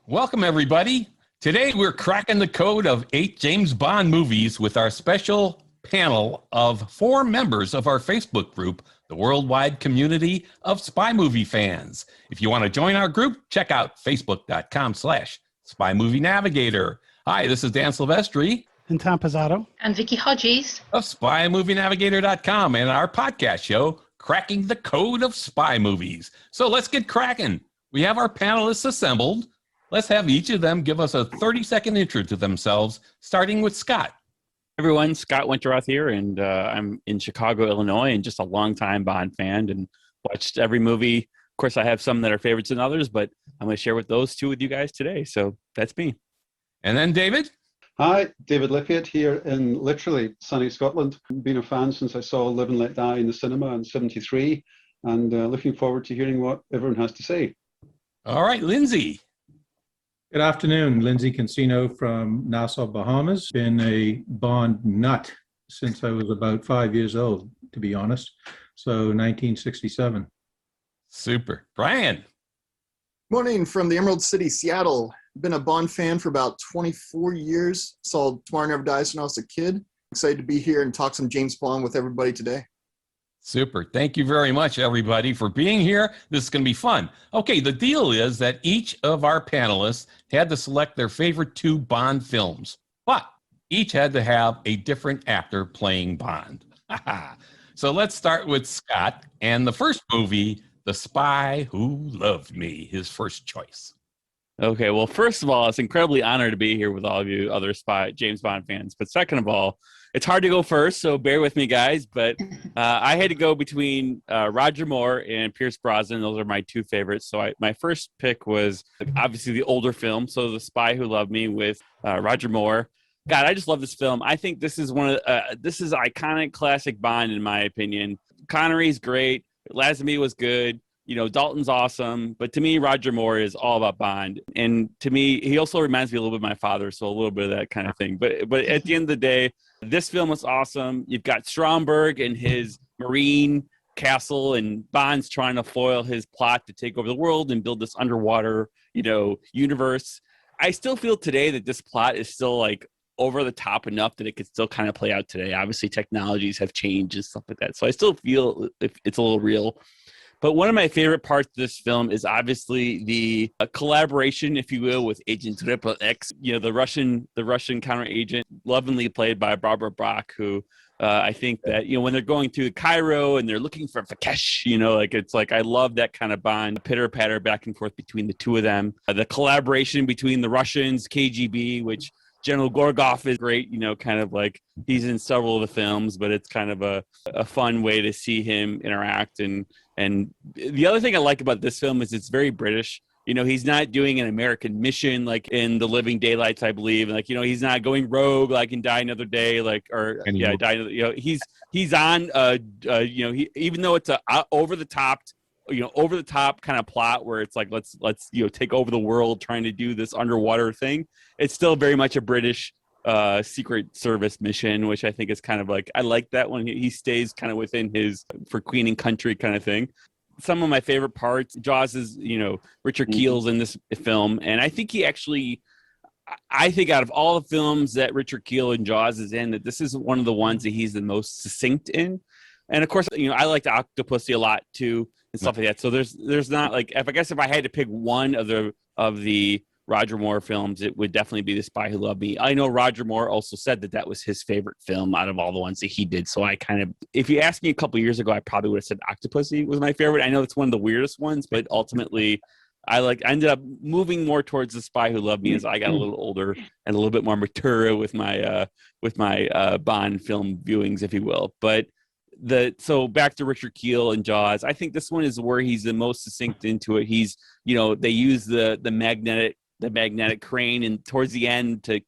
Welcome, everybody. Today, we're cracking the code of 8 James Bond movies with our special panel of 4 members of our Facebook group, the worldwide community of spy movie fans. If you want to join our group, check out facebook.com/Spy Movie Navigator. Hi, this is Dan Silvestri. And Tom Pizzato. And Vicky Hodges. Of SpyMovieNavigator.com and our podcast show, Cracking the Code of Spy Movies. So let's get cracking. We have our panelists assembled. Let's have each of them give us a 30-second intro to themselves, starting with Scott. Everyone, Scott Winterroth here, and I'm in Chicago, Illinois, and just a longtime Bond fan and watched every movie. Of course, I have some that are favorites than others, but I'm going to share those two with you guys today. So that's me. And then David. Hi, David Lippiott here in literally sunny Scotland. Been a fan since I saw Live and Let Die in the cinema in '73, and looking forward to hearing what everyone has to say. All right, Lindsay. Good afternoon, Lindsay Cancino from Nassau, Bahamas. Been a Bond nut since I was about 5 years old, to be honest. So 1967. Super. Brian. Morning from the Emerald City, Seattle. Been a Bond fan for about 24 years. Saw Tomorrow Never Dies when I was a kid. Excited to be here and talk some James Bond with everybody today. Super. Thank you very much, everybody, for being here. This is going to be fun. Okay, the deal is that each of our panelists had to select their favorite 2 Bond films, but each had to have a different actor playing Bond. So let's start with Scott and the first movie, The Spy Who Loved Me, his first choice. Okay, well, first of all, it's incredibly honored to be here with all of you other James Bond fans. But second of all, it's hard to go first, so bear with me, guys. But I had to go between Roger Moore and Pierce Brosnan. Those are my 2 favorites. So my first pick was obviously the older film, so The Spy Who Loved Me with Roger Moore. God, I just love this film. I think this is this is iconic, classic Bond in my opinion. Connery's great. Lazenby was good. You know, Dalton's awesome, but to me, Roger Moore is all about Bond. And to me, he also reminds me a little bit of my father, so a little bit of that kind of thing. But at the end of the day, this film was awesome. You've got Stromberg and his Marine castle, and Bond's trying to foil his plot to take over the world and build this underwater, universe. I still feel today that this plot is still like over the top enough that it could still kind of play out today. Obviously, technologies have changed and stuff like that. So I still feel it's a little real. But one of my favorite parts of this film is obviously the collaboration, if you will, with Agent Triple X, the Russian counter agent, lovingly played by Barbara Bach, who I think that, when they're going through Cairo and they're looking for Fakesh, it's like I love that kind of Bond pitter-patter back and forth between the 2 of them. The collaboration between the Russians, KGB, which General Gorgov is great, kind of like he's in several of the films, but it's kind of a fun way to see him interact. And the other thing I like about this film is it's very British. He's not doing an American mission like in The Living Daylights, I believe. Like, he's not going rogue like in Die Another Day, he's on, even though it's a over the top kind of plot where it's like, let's take over the world trying to do this underwater thing. It's still very much a British Secret Service mission, which I think is kind of like, I like that when he stays kind of within his for Queen and Country kind of thing. Some of my favorite parts, Jaws is, Richard Keel's in this film. And I think I think out of all the films that Richard Keel and Jaws is in, that this is one of the ones that he's the most succinct in. And of course, I liked Octopussy a lot too and stuff like that. So there's not like, if I had to pick one of the Roger Moore films, it would definitely be The Spy Who Loved Me. I know Roger Moore also said that was his favorite film out of all the ones that he did. So I if you asked me a couple of years ago, I probably would have said Octopussy was my favorite. I know it's one of the weirdest ones, but ultimately I ended up moving more towards The Spy Who Loved Me as I got a little older and a little bit more mature with my Bond film viewings, if you will. But so back to Richard Keel and Jaws, I think this one is where he's the most succinct into it. He's, they use the magnetic crane and towards the end to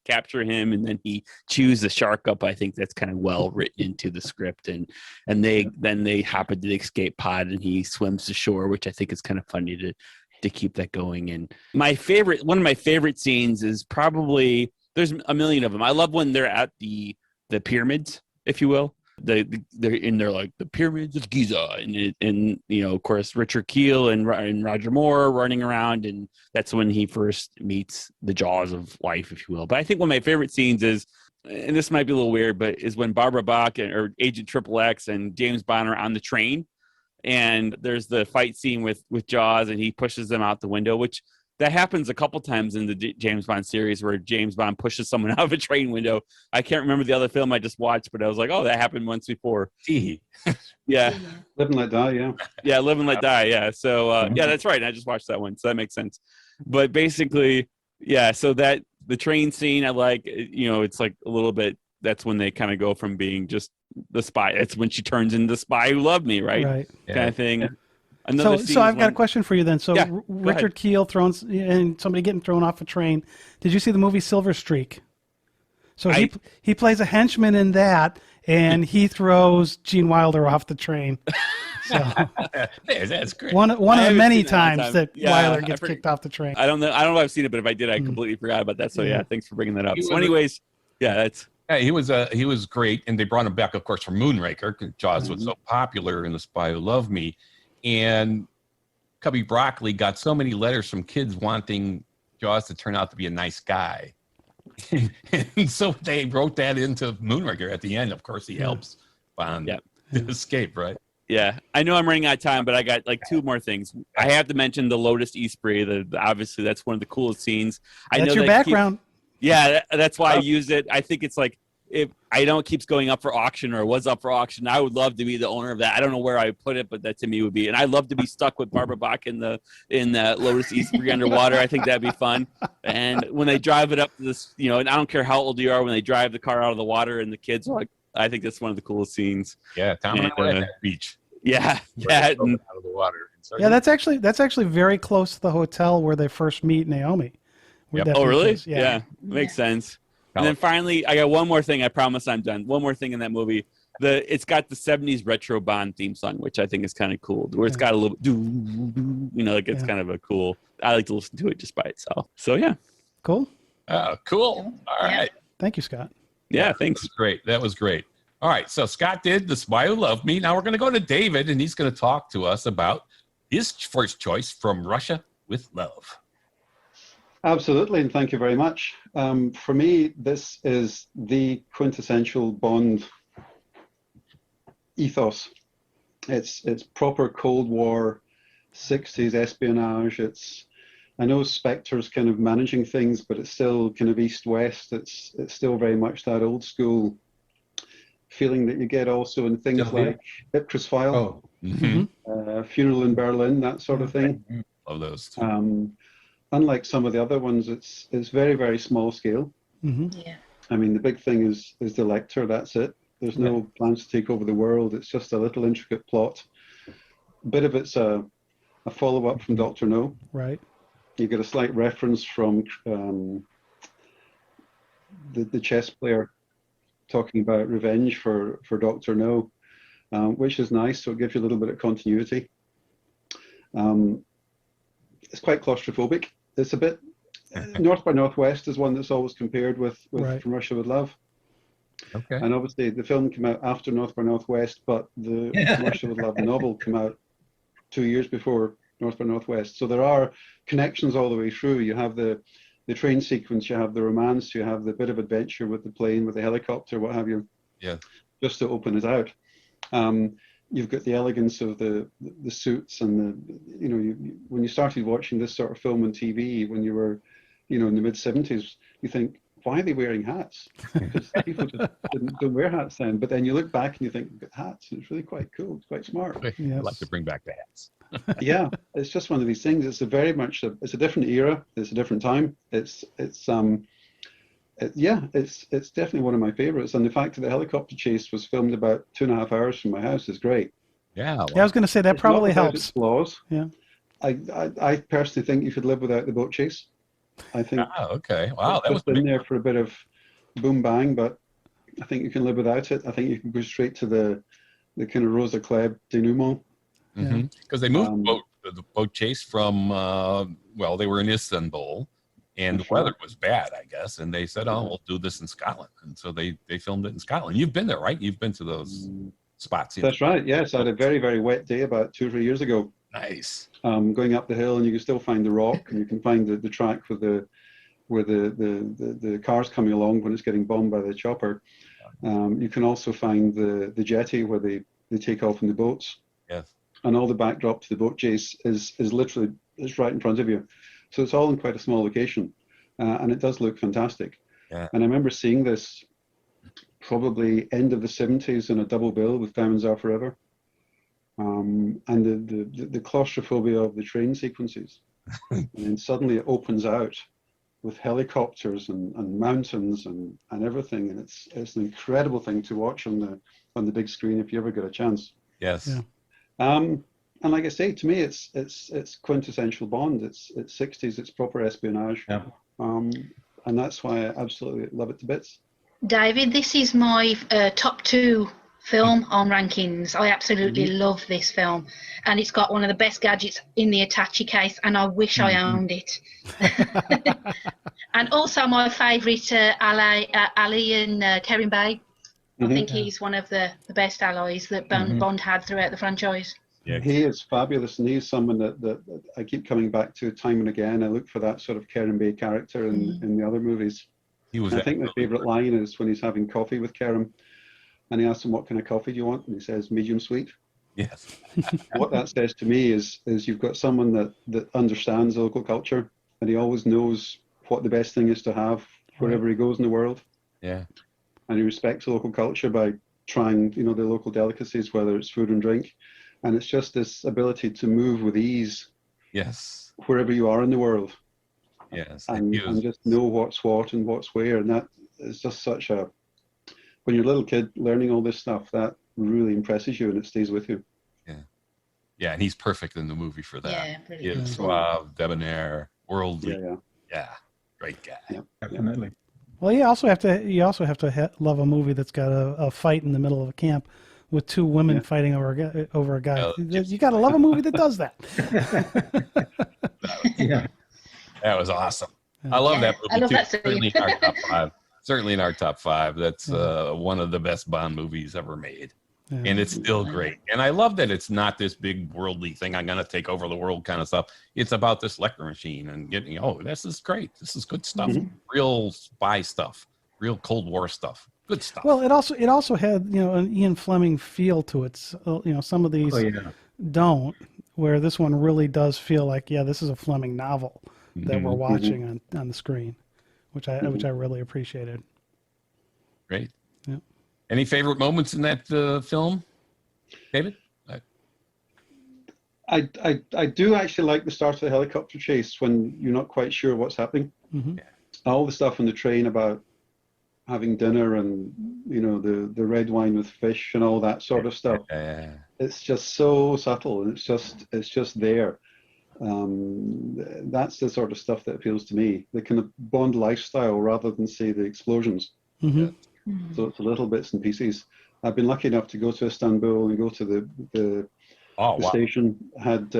capture him, and then he chews the shark up. I think that's kind of well written into the script, and they hop into the escape pod and he swims to shore, which I think is kind of funny to keep that going. And one of my favorite scenes is probably, there's a million of them. I love when they're at the pyramids, if you will. they're in there like the pyramids of Giza, and of course Richard Keel and Roger Moore running around, and that's when he first meets the jaws of life, if you will. But I think one of my favorite scenes is, and this might be a little weird, but is when Barbara Bach or Agent Triple X and James Bond are on the train, and there's the fight scene with Jaws, and he pushes them out the window, which that happens a couple times in the James Bond series where James Bond pushes someone out of a train window. I can't remember the other film I just watched, but I was like, oh, that happened once before. Yeah. Live and Let Die, yeah. Yeah, Live and Let Die, yeah. So, yeah, that's right. I just watched that one, so that makes sense. But basically, yeah, so that the train scene, I like, it's like a little bit, that's when they kind of go from being just the spy. It's when she turns into the spy who loved me, right? Right. Kind of thing. Yeah. So I've got a question for you then. So Yeah, Richard Keel and somebody getting thrown off a train. Did you see the movie Silver Streak? So he plays a henchman in that, and he throws Gene Wilder off the train. So That's great. one of the many times that Yeah, Wilder gets kicked off the train. I don't know if I've seen it, but if I did, I completely forgot about that. So yeah, thanks for bringing that up. He So was anyways, that's Yeah, he was great, and they brought him back, of course, from Moonraker. 'Cause Jaws was so popular in The Spy Who Loved Me, and Cubby Broccoli got so many letters from kids wanting Jaws to turn out to be a nice guy, and so they wrote that into Moonraker at the end. Of course, he helps Bond escape, right? yeah. I know I'm running out of time, but I got like two more things. I have to mention the Lotus Eastbury. Obviously, that's one of the coolest scenes. I That's know your background. that's why I use it. I think it's like, if I know it keeps going up for auction or was up for auction, I would love to be the owner of that. I don't know where I would put it, but that to me would be, and I'd love to be stuck with Barbara Bach in the Lotus Eastbury underwater. I think that'd be fun. And when they drive it up to this, and I don't care how old you are, when they drive the car out of the water and the kids are like, I think that's one of the coolest scenes. Yeah, Tom and I were at that beach. Yeah, Out of the water. Yeah, that's actually very close to the hotel where they first meet Naomi. Yep. Oh, really? Is. Yeah, makes sense. And then finally, I got one more thing. I promise I'm done. One more thing in that movie. It's got the 70s retro Bond theme song, which I think is kind of cool. Where it's got a little, it's kind of a cool. I like to listen to it just by itself. So yeah. Cool. Oh, cool. All right. Thank you, Scott. Yeah, thanks. That was great. All right. So Scott did The Spy Who Loved Me. Now we're going to go to David, and he's going to talk to us about his first choice, From Russia with Love. Absolutely, and thank you very much. For me, this is the quintessential Bond ethos. It's proper Cold War, 60s espionage. I know Spectre's kind of managing things, but it's still kind of East-West. It's still very much that old school feeling that you get also in things like Ipcress File, Funeral in Berlin, that sort of thing. Love those too. Unlike some of the other ones, it's very, very small scale. Yeah. I mean, the big thing is the Lecter. That's it. There's no plans to take over the world. It's just a little intricate plot. A bit of it's a follow-up from Dr. No. Right. You get a slight reference from the chess player talking about revenge for Dr. No, which is nice. So it gives you a little bit of continuity. It's quite claustrophobic. It's a bit North by Northwest is one that's always compared with From Russia with Love. Okay. And obviously the film came out after North by Northwest, but the From Russia with Love novel came out 2 years before North by Northwest. So there are connections all the way through. You have the train sequence, you have the romance, you have the bit of adventure with the plane, with the helicopter, what have you. Yeah. Just to open it out. You've got the elegance of the suits and when you started watching this sort of film on TV when you were, in the mid-70s, you think, why are they wearing hats? Because people just don't wear hats then. But then you look back and you think, hats, and it's really quite cool. It's quite smart. Yes. I'd like to bring back the hats. Yeah, it's just one of these things. It's it's a different era. It's a different time. It's definitely one of my favorites. And the fact that the helicopter chase was filmed about 2.5 hours from my house is great. Yeah. Yeah, I was going to say that It's probably not without its helps. flaws. Yeah. I personally think you could live without the boat chase. I think Oh, okay. Wow. That was in there for a bit of boom bang, but I think you can live without it. I think you can go straight to the kind of Rosa Klebb denouement. because they moved the boat chase from they were in Istanbul, And the Sure. weather was bad, I guess. And they said, "Oh, we'll do this in Scotland." And so they filmed it in Scotland. You've been there, right? You've been to those spots. That's right. Yes, I had a very, very wet day about 2 or 3 years ago. Nice. Going up the hill, and you can still find the rock, and you can find the track with the cars coming along when it's getting bombed by the chopper. You can also find the jetty where they take off in the boats. Yes. And all the backdrop to the boat chase is literally right in front of you. So it's all in quite a small location, and it does look fantastic. Yeah. And I remember seeing this probably end of the 70s in a double bill with Diamonds Are Forever. And the claustrophobia of the train sequences. And then suddenly it opens out with helicopters and mountains and everything. And it's an incredible thing to watch on the big screen if you ever get a chance. Yes. Yeah. And like I say, to me, it's quintessential Bond. It's 60s, it's proper espionage. Yeah. And that's why I absolutely love it to bits. David, this is my top 2 film on rankings. I absolutely love this film, and it's got one of the best gadgets in the attaché case, and I wish I owned it. And also my favourite, Ali and Kerim Bey. I think he's one of the best allies that Bond had throughout the franchise. Yeah. He is fabulous, and he's someone that I keep coming back to time and again. I look for that sort of Kerim Bey character in the other movies. He was. I think my favourite line is when he's having coffee with Kerim, and he asks him, "What kind of coffee do you want?" And he says, "Medium sweet." Yes. What that says to me is you've got someone that understands the local culture, and he always knows what the best thing is to have wherever he goes in the world. Yeah. And he respects the local culture by trying, the local delicacies, whether it's food and drink. And it's just this ability to move with ease Yes. wherever you are in the world, Yes. and just know what's what and what's where. And that is just such a, when you're a little kid learning all this stuff, that really impresses you and it stays with you. Yeah, and he's perfect in the movie for that. Yeah, brilliant. He's suave, debonair, worldly. Yeah. Yeah. Great guy. Yeah. Definitely. Well, you also have to love a movie that's got a fight in the middle of a camp with 2 women fighting over a guy. Oh, You got to love a movie that does that. Yeah. That was awesome. I love that movie I love too. that scene. Certainly in our top 5. Certainly in our top 5. That's one of the best Bond movies ever made. Yeah. And it's still great. And I love that it's not this big worldly thing. I'm going to take over the world kind of stuff. It's about this Lecter machine and getting, this is great. This is good stuff. Real spy stuff. Real Cold War stuff. Good stuff. Well, it also had an Ian Fleming feel to it. Some of these don't, where this one really does feel like this is a Fleming novel that we're watching on the screen, which I really appreciated. Great. Yeah. Any favorite moments in that film, David? I do actually like the start of the helicopter chase when you're not quite sure what's happening. Mm-hmm. All the stuff on the train about having dinner and the red wine with fish and all that sort of stuff. It's just so subtle, and it's just there. That's the sort of stuff that appeals to me, the kind of Bond lifestyle rather than say the explosions. Mm-hmm. So it's a little bits and pieces. I've been lucky enough to go to Istanbul and go to the station, had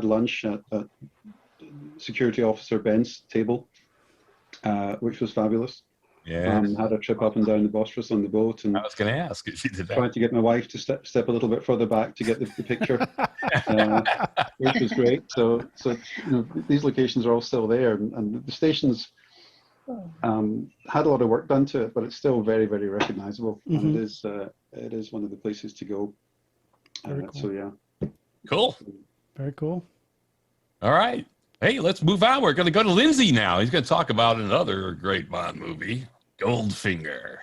lunch at security officer Ben's table, which was fabulous. Yeah. Had a trip up and down the Bosphorus on the boat, and I was going to ask if you did that. tried to get my wife to step a little bit further back to get the picture, which was great. So these locations are all still there, and the stations had a lot of work done to it, but it's still very, very recognizable, and it is one of the places to go. Very cool. So yeah. Cool. Very cool. All right. Hey, let's move on. We're going to go to Lindsay now. He's going to talk about another great Bond movie, Goldfinger.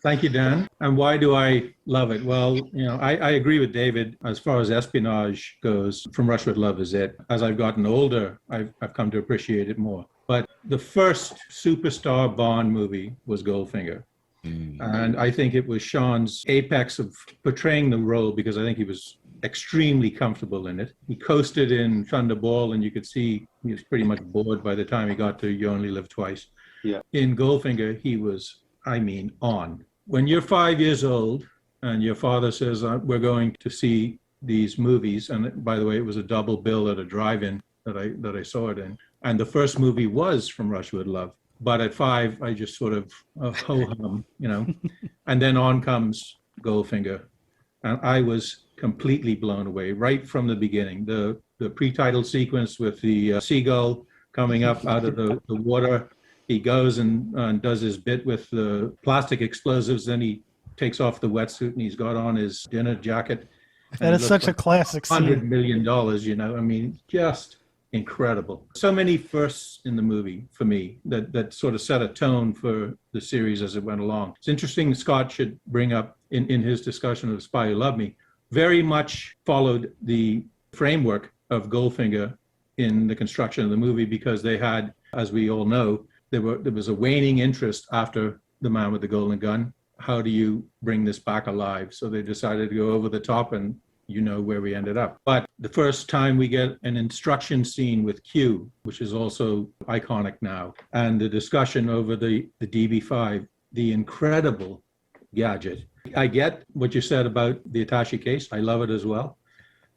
Thank you, Dan. And why do I love it? Well, I agree with David as far as espionage goes. From Russia with Love is it. As I've gotten older, I've come to appreciate it more. But the first superstar Bond movie was Goldfinger. And I think it was Sean's apex of portraying the role, because I think he was extremely comfortable in it. He coasted in Thunderball, and you could see he was pretty much bored by the time he got to You Only Live Twice. Yeah. In Goldfinger, he was, on. When you're 5 years old and your father says, we're going to see these movies, and by the way, it was a double bill at a drive-in that I saw it in. And the first movie was From Russia with Love. But at 5, I just sort of ho-hum, you know. And then on comes Goldfinger. And I was completely blown away right from the beginning. The pre-title sequence with the seagull coming up out of the water. He goes and does his bit with the plastic explosives. Then he takes off the wetsuit and he's got on his dinner jacket. That is such a classic $100 scene. million, you know. I mean, just incredible. So many firsts in the movie for me that sort of set a tone for the series as it went along. It's interesting Scott should bring up in his discussion of Spy Who Loved Me, very much followed the framework of Goldfinger in the construction of the movie, because they had, as we all know, there was a waning interest after The Man with the Golden Gun. How do you bring this back alive? So they decided to go over the top, and you know where we ended up. But the first time we get an instruction scene with Q, which is also iconic now, and the discussion over the DB5, the incredible gadget. I get what you said about the attaché case. I love it as well.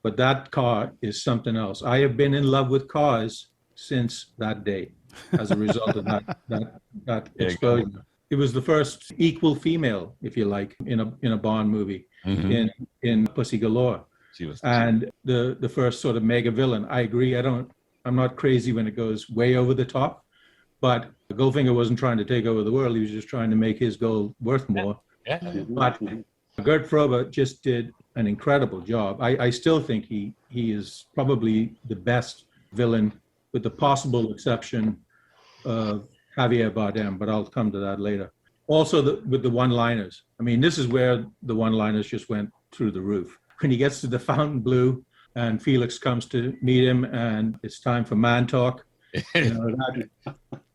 But that car is something else. I have been in love with cars since that day as a result of that explosion. It was the first equal female, if you like, in a Bond movie, in Pussy Galore. And the first sort of mega villain. I agree. I'm not crazy when it goes way over the top, but Goldfinger wasn't trying to take over the world. He was just trying to make his gold worth more. Yeah. But Gert Frobe just did an incredible job. I still think he is probably the best villain, with the possible exception of Javier Bardem, but I'll come to that later. Also, with the one-liners. I mean, this is where the one-liners just went through the roof. When he gets to the Fountain Blue and Felix comes to meet him and it's time for man talk, you know,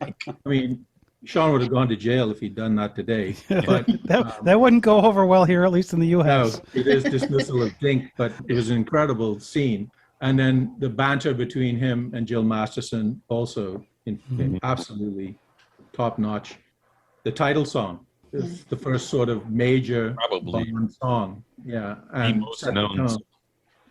I mean, Sean would have gone to jail if he'd done that today. But that wouldn't go over well here, at least in the U.S. No, it is dismissal of Dink, but it was an incredible scene. And then the banter between him and Jill Masterson also absolutely top-notch. The title song is the first sort of major Bond song. Yeah. And the most known.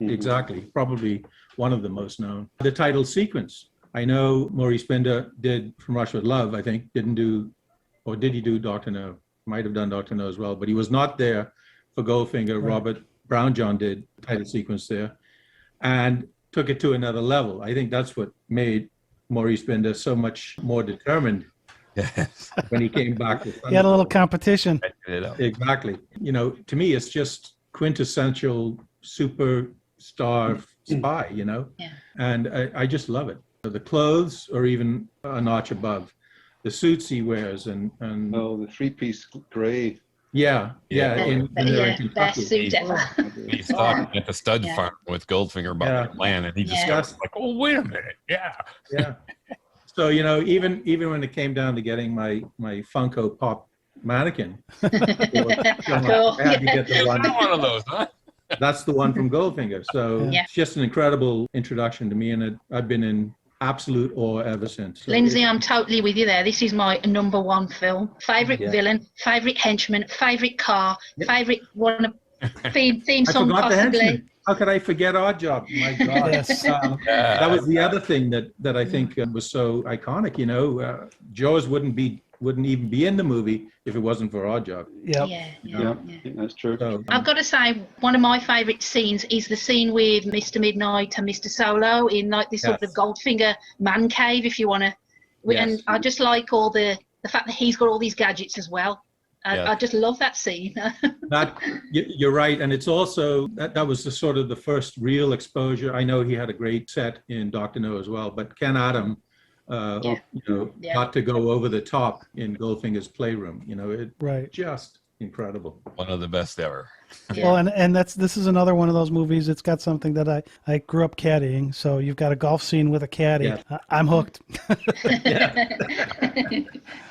Exactly. Probably one of the most known. The title sequence. I know Maurice Binder did From Russia with Love, I think. Did he do Dr. No? Might have done Dr. No as well, but he was not there for Goldfinger. Right. Robert Brownjohn did the title sequence there and took it to another level. I think that's what made Maurice Binder so much more determined. Yes. When he came back. He had a little competition. Exactly. You know, to me, it's just quintessential superstar spy, you know? Yeah. And I just love it. The clothes are even a notch above. The suits he wears and the three-piece gray. Yeah. In best suit ever. He's talking at the stud farm with Goldfinger about the plan, and he just goes like, "Oh, wait a minute, yeah." So, you know, even when it came down to getting my Funko Pop mannequin, Cool. I had to get the one. One of those, huh? That's the one from Goldfinger. So it's just an incredible introduction to me, and I've been in absolute awe ever since. So Lindsay, I'm totally with you there. This is my number one film. Favorite villain, favorite henchman, favorite car, favorite theme song possibly. How could I forget Our Job? My God. Yes. That was the other thing that I think was so iconic. You know, Jaws wouldn't even be in the movie if it wasn't for Our Job. Yeah, that's true. So, I've got to say, one of my favourite scenes is the scene with Mr. Midnight and Mr. Solo in like this sort of Goldfinger man cave, if you want to. And I just like all the fact that he's got all these gadgets as well. I just love that scene. You're right, and it's also that was the first real exposure. I know he had a great set in Dr. No as well, but Ken Adam, got to go over the top in Goldfinger's Playroom. You know, just incredible. One of the best ever. Well, and this is another one of those movies. It's got something that I grew up caddying. So you've got a golf scene with a caddy. Yeah. I'm hooked.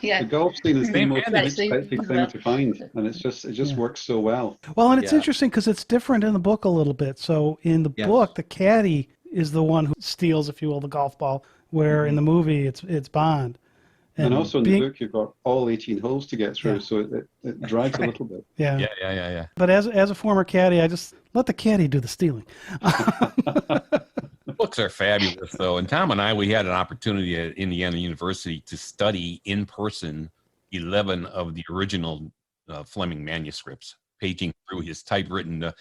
The golf scene is the most unexpected thing to find, and it just works so well. Well, and it's interesting because it's different in the book a little bit. So in the book, the caddy is the one who steals, if you will, the golf ball, where in the movie it's Bond. And also in the book, you've got all 18 holes to get through, so it drags a little bit. Yeah. But as a former caddy, I just let the caddy do the stealing. books are fabulous, though. And Tom and I, we had an opportunity at Indiana University to study in person 11 of the original Fleming manuscripts, paging through his typewritten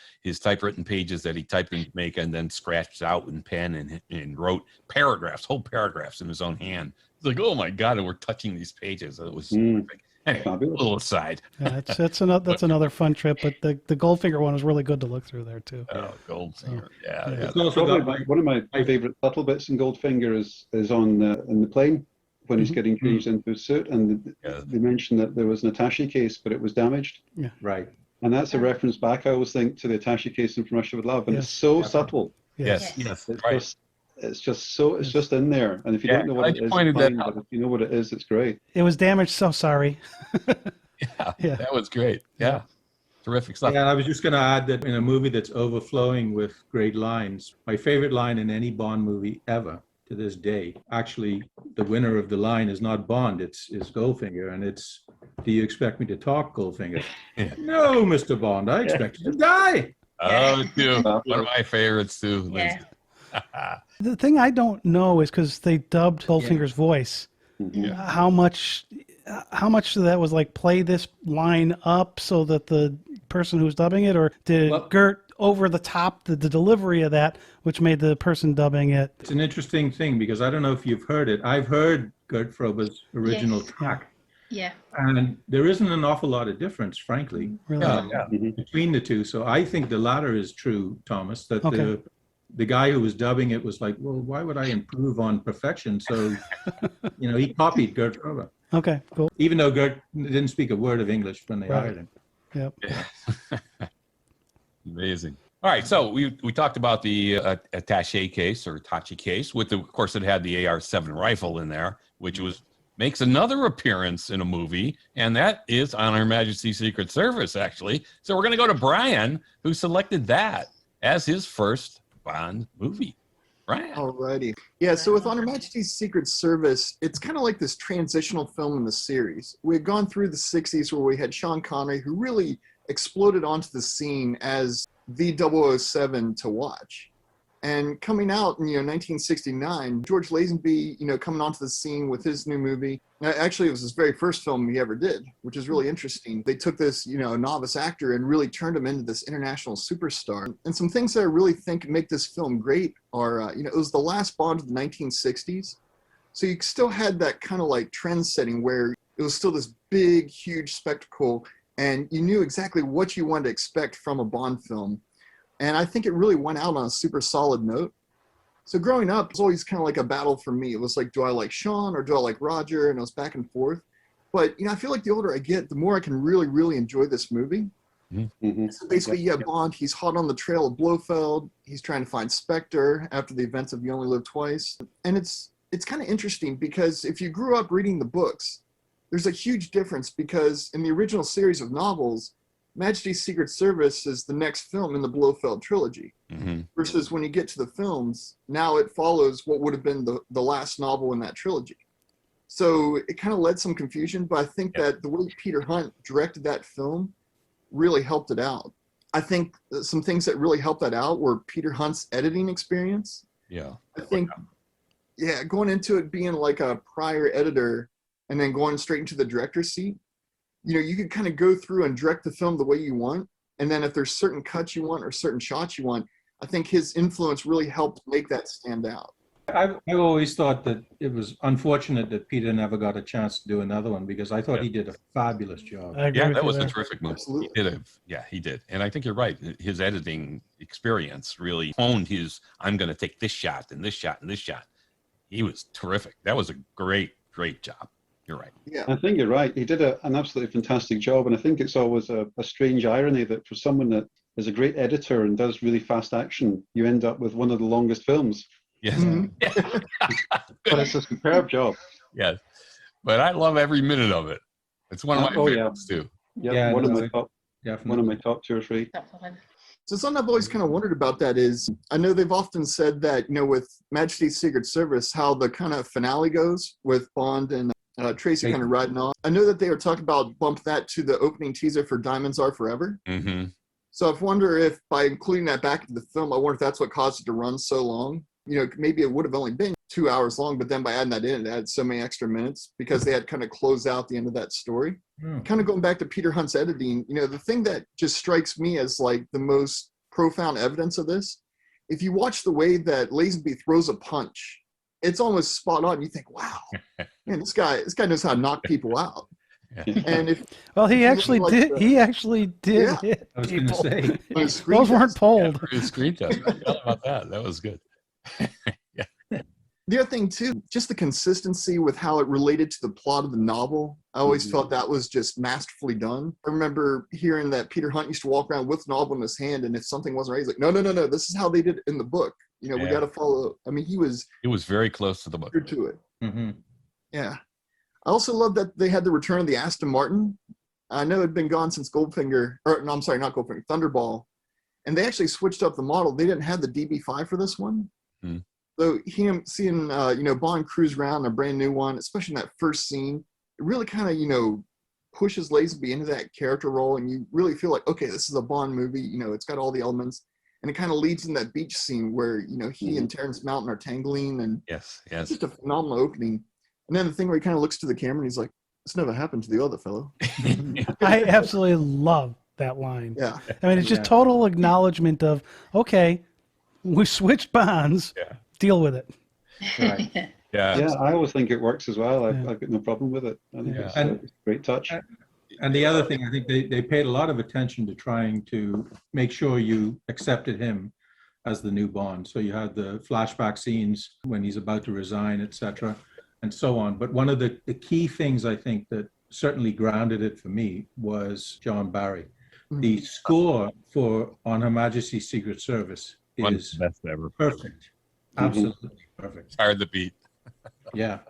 pages that he typed in Jamaica and then scratched out in pen and wrote whole paragraphs in his own hand. It's like, oh my God, and we're touching these pages. It was perfect. Anyway, a little aside. Yeah, that's another fun trip, but the Goldfinger one was really good to look through there too. Oh, Goldfinger. Yeah. It's also Probably got one of my favorite subtle bits in Goldfinger is on in the plane when he's getting changed into his suit, and they mentioned that there was an attaché case, but it was damaged. Yeah. right. And that's a reference back, I always think, to the attaché case in From Russia with Love, and it's so subtle. Yes. It's Right. it's just in there, and if you don't know what it is, pointed that fine, out. but if you know what it is, it's great. It was damaged, so sorry. Yeah, that was great. Yeah. Terrific stuff. Yeah, and I was just going to add that in a movie that's overflowing with great lines, my favorite line in any Bond movie ever to this day, actually, the winner of the line is not Bond, it's Goldfinger, and it's, "Do you expect me to talk, Goldfinger?" Yeah. "No, Mr. Bond, I expect you to die." Oh, too. One of my favorites, too. Yeah. The thing I don't know is because they dubbed Goldfinger's voice. Yeah. How much of that was like play this line up so that the person who's dubbing it, or did Gert over the top the delivery of that, which made the person dubbing it? It's an interesting thing because I don't know if you've heard it. I've heard Gert Frober's original Yes. track, Yeah. and there isn't an awful lot of difference, frankly, Really? between the two. So I think the latter is true, Thomas, that Okay. the guy who was dubbing it was like, well, why would I improve on perfection? So, he copied Gert Frober, Okay, cool. even though Gert didn't speak a word of English when they Right. hired him. Yep. Amazing. All right, so we talked about the attaché case or Tachi case of course, it had the AR-7 rifle in there, which makes another appearance in a movie, and that is on Her Majesty's Secret Service, actually. So we're going to go to Brian, who selected that as his first Bond movie. Brian. Alrighty. Yeah, so with On Her Majesty's Secret Service, it's kind of like this transitional film in the series. We had gone through the 60s where we had Sean Connery, who really exploded onto the scene as the 007 to watch. And coming out in 1969, George Lazenby, coming onto the scene with his new movie. Actually, it was his very first film he ever did, which is really interesting. They took this, novice actor and really turned him into this international superstar. And some things that I really think make this film great are, it was the last Bond of the 1960s. So you still had that kind of like trend setting where it was still this big, huge spectacle, and you knew exactly what you wanted to expect from a Bond film. And I think it really went out on a super solid note. So growing up, it was always kind of like a battle for me. It was like, do I like Sean or do I like Roger? And it was back and forth. But, I feel like the older I get, the more I can really, really enjoy this movie. Mm-hmm. So basically, Bond, he's hot on the trail of Blofeld. He's trying to find Spectre after the events of You Only Live Twice. And it's kind of interesting because if you grew up reading the books, there's a huge difference because in the original series of novels, Majesty's Secret Service is the next film in the Blofeld trilogy. Mm-hmm. Versus when you get to the films, now it follows what would have been the last novel in that trilogy. So it kind of led some confusion, but I think that the way Peter Hunt directed that film really helped it out. I think some things that really helped that out were Peter Hunt's editing experience. Yeah. I think, going into it being like a prior editor and then going straight into the director's seat, you could kind of go through and direct the film the way you want. And then if there's certain cuts you want or certain shots you want, I think his influence really helped make that stand out. I've always thought that it was unfortunate that Peter never got a chance to do another one because I thought he did a fabulous job. I agree Yeah, with that you was there. a terrific movie. Absolutely. He did. And I think you're right. His editing experience really honed I'm going to take this shot and this shot and this shot. He was terrific. That was a great, great job. You're right. Yeah. I think you're right. He did an absolutely fantastic job, and I think it's always a strange irony that for someone that is a great editor and does really fast action, you end up with one of the longest films. Yes. Mhm. But it's a superb job. Yes. But I love every minute of it. It's one of my favorites, too. Yeah, one of my top 2 or 3. So something I've always kind of wondered about that is, I know they've often said that, with Majesty's Secret Service, how the kind of finale goes with Bond and Tracy kind of riding off. I know that they were talking about bump that to the opening teaser for Diamonds Are Forever. Mm-hmm. So I wonder if by including that back into the film, I wonder if that's what caused it to run so long. Maybe it would have only been 2 hours long, but then by adding that in, it added so many extra minutes because they had kind of closed out the end of that story. Kind of going back to Peter Hunt's editing, the thing that just strikes me as like the most profound evidence of this, if you watch the way that Lazenby throws a punch, it's almost spot on. You think, wow, man, this guy knows how to knock people out. And he actually did Yeah. hit I was going to people. say. Those weren't pulled. Screen test. I forgot about that. That was good. The other thing too, just the consistency with how it related to the plot of the novel. I always felt that was just masterfully done. I remember hearing that Peter Hunt used to walk around with the novel in his hand, and if something wasn't right, he's like, no, this is how they did it in the book. We got to follow. I mean, he was very close to the book. true to it. Mm-hmm. Yeah. I also love that they had the return of the Aston Martin. I know it had been gone since Thunderball. And they actually switched up the model. They didn't have the DB5 for this one. So seeing Bond cruise around in a brand new one, especially in that first scene, it really kind of, pushes Lazenby into that character role. And you really feel like, okay, this is a Bond movie. It's got all the elements. And it kind of leads in that beach scene where, he and Terrence Mountain are tangling. And yes. It's just a phenomenal opening. And then the thing where he kind of looks to the camera and he's like, this never happened to the other fellow. I absolutely love that line. Yeah. I mean, it's just total acknowledgement of, okay, we switched Bonds, deal with it. Right. Yeah. I always think it works as well. I've got no problem with it. I think it's a great touch. And the other thing, I think they paid a lot of attention to trying to make sure you accepted him as the new Bond. So you had the flashback scenes when he's about to resign, etc., and so on. But one of the key things I think that certainly grounded it for me was John Barry. The score for On Her Majesty's Secret Service is best ever. Perfect. Absolutely perfect. It's hard to beat. Yeah.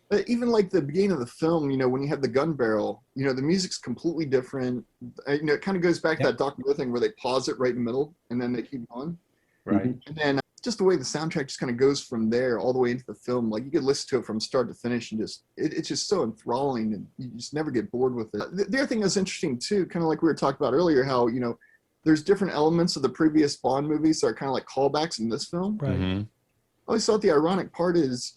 But even like the beginning of the film, when you have the gun barrel, the music's completely different. It kind of goes back to that Doctor Who thing where they pause it right in the middle and then they keep going. Right. And then just the way the soundtrack just kind of goes from there all the way into the film, like you could listen to it from start to finish and just it's just so enthralling and you just never get bored with it. The other thing that's interesting too, kind of like we were talking about earlier, how there's different elements of the previous Bond movies that are kind of like callbacks in this film. Right. I always thought the ironic part is,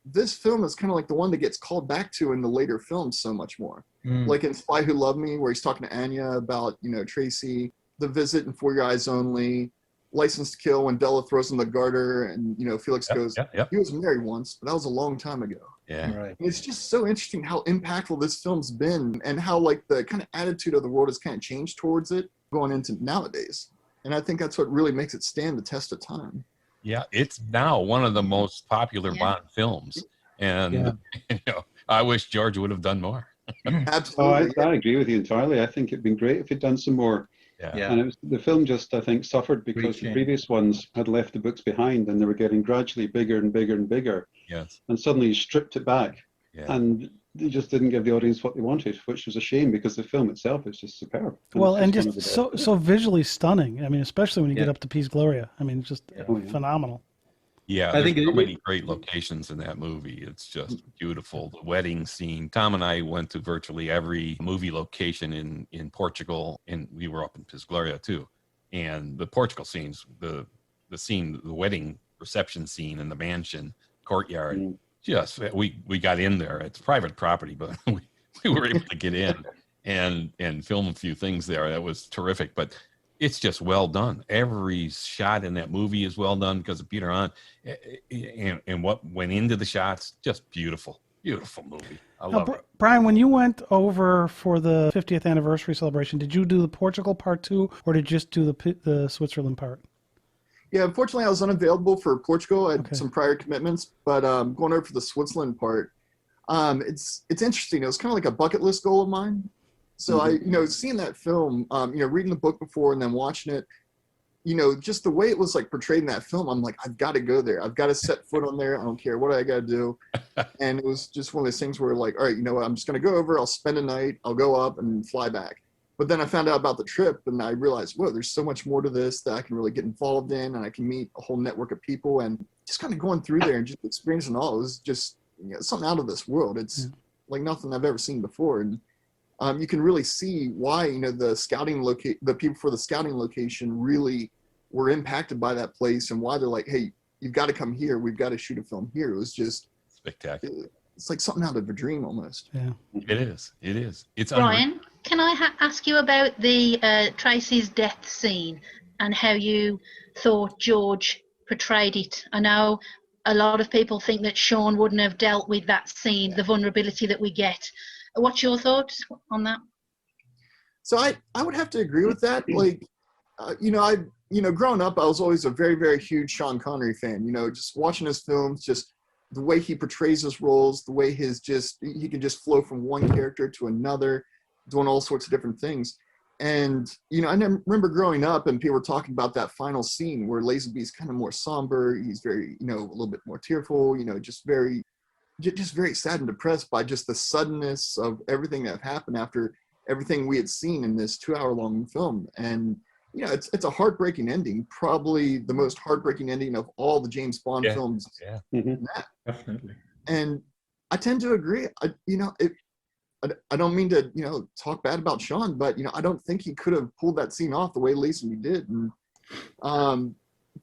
this film is kind of like the one that gets called back to in the later films so much more. Like in Spy Who Loved Me, where he's talking to Anya about, Tracy, The Visit and For Your Eyes Only, License to Kill when Della throws in the garter and, Felix goes, he was married once, but that was a long time ago. Yeah. Right. And it's just so interesting how impactful this film's been and how like the kind of attitude of the world has kind of changed towards it going into nowadays. And I think that's what really makes it stand the test of time. Yeah, it's now one of the most popular Bond films. And, I wish George would have done more. Absolutely. I agree with you entirely. I think it'd been great if he'd done some more. Yeah. And the film just, I think, suffered because the previous ones had left the books behind and they were getting gradually bigger and bigger and bigger. Yes. And suddenly you stripped it back. Yeah. And they just didn't give the audience what they wanted, which was a shame because the film itself is just superb. Well, and it's just so visually stunning. I mean, especially when you get up to Peace Gloria. I mean, just phenomenal. Yeah, I there's think so many great locations in that movie. It's just beautiful. The wedding scene. Tom and I went to virtually every movie location in Portugal, and we were up in Pisgloria too. And the Portugal scenes, the scene, the wedding reception scene in the mansion courtyard. Just we got in there. It's private property, but we were able to get in and film a few things there. That was terrific. But it's just well done. Every shot in that movie is well done because of Peter Hunt and what went into the shots. Just beautiful movie. I love it. Brian, when you went over for the 50th anniversary celebration, did you do the Portugal part 2 or did you just do the Switzerland part? Yeah, unfortunately, I was unavailable for Portugal. I had some prior commitments, but going over for the Switzerland part, it's interesting. It was kind of like a bucket list goal of mine. So I, seeing that film, reading the book before and then watching it, just the way it was like portrayed in that film, I'm like, I've got to go there. I've got to set foot on there. I don't care what I got to do. And it was just one of those things where like, all right, what? I'm just going to go over. I'll spend a night. I'll go up and fly back. But then I found out about the trip and I realized, whoa, there's so much more to this that I can really get involved in and I can meet a whole network of people and just kind of going through there and just experiencing all. It was just something out of this world. It's like nothing I've ever seen before. And you can really see why, the people for the scouting location really were impacted by that place and why they're like, hey, you've got to come here. We've got to shoot a film here. It was just Spectacular. It's like something out of a dream almost. Yeah. It is. It is. It's Brian, can I ask you about the Tracy's death scene and how you thought George portrayed it? I know a lot of people think that Sean wouldn't have dealt with that scene, the vulnerability that we get. What's your thoughts on that? So I would have to agree with that. Like, growing up, I was always a very, very huge Sean Connery fan. Just watching his films, just the way he portrays his roles, the way he can just flow from one character to another, doing all sorts of different things. And, I remember growing up and people were talking about that final scene where Lazenby's kind of more somber. He's very, a little bit more tearful, just very sad and depressed by just the suddenness of everything that happened after everything we had seen in this 2-hour-long film. And, it's a heartbreaking ending, probably the most heartbreaking ending of all the James Bond films. Yeah, Definitely. And I tend to agree. I don't mean to, talk bad about Sean, but, I don't think he could have pulled that scene off the way Lazenby did. And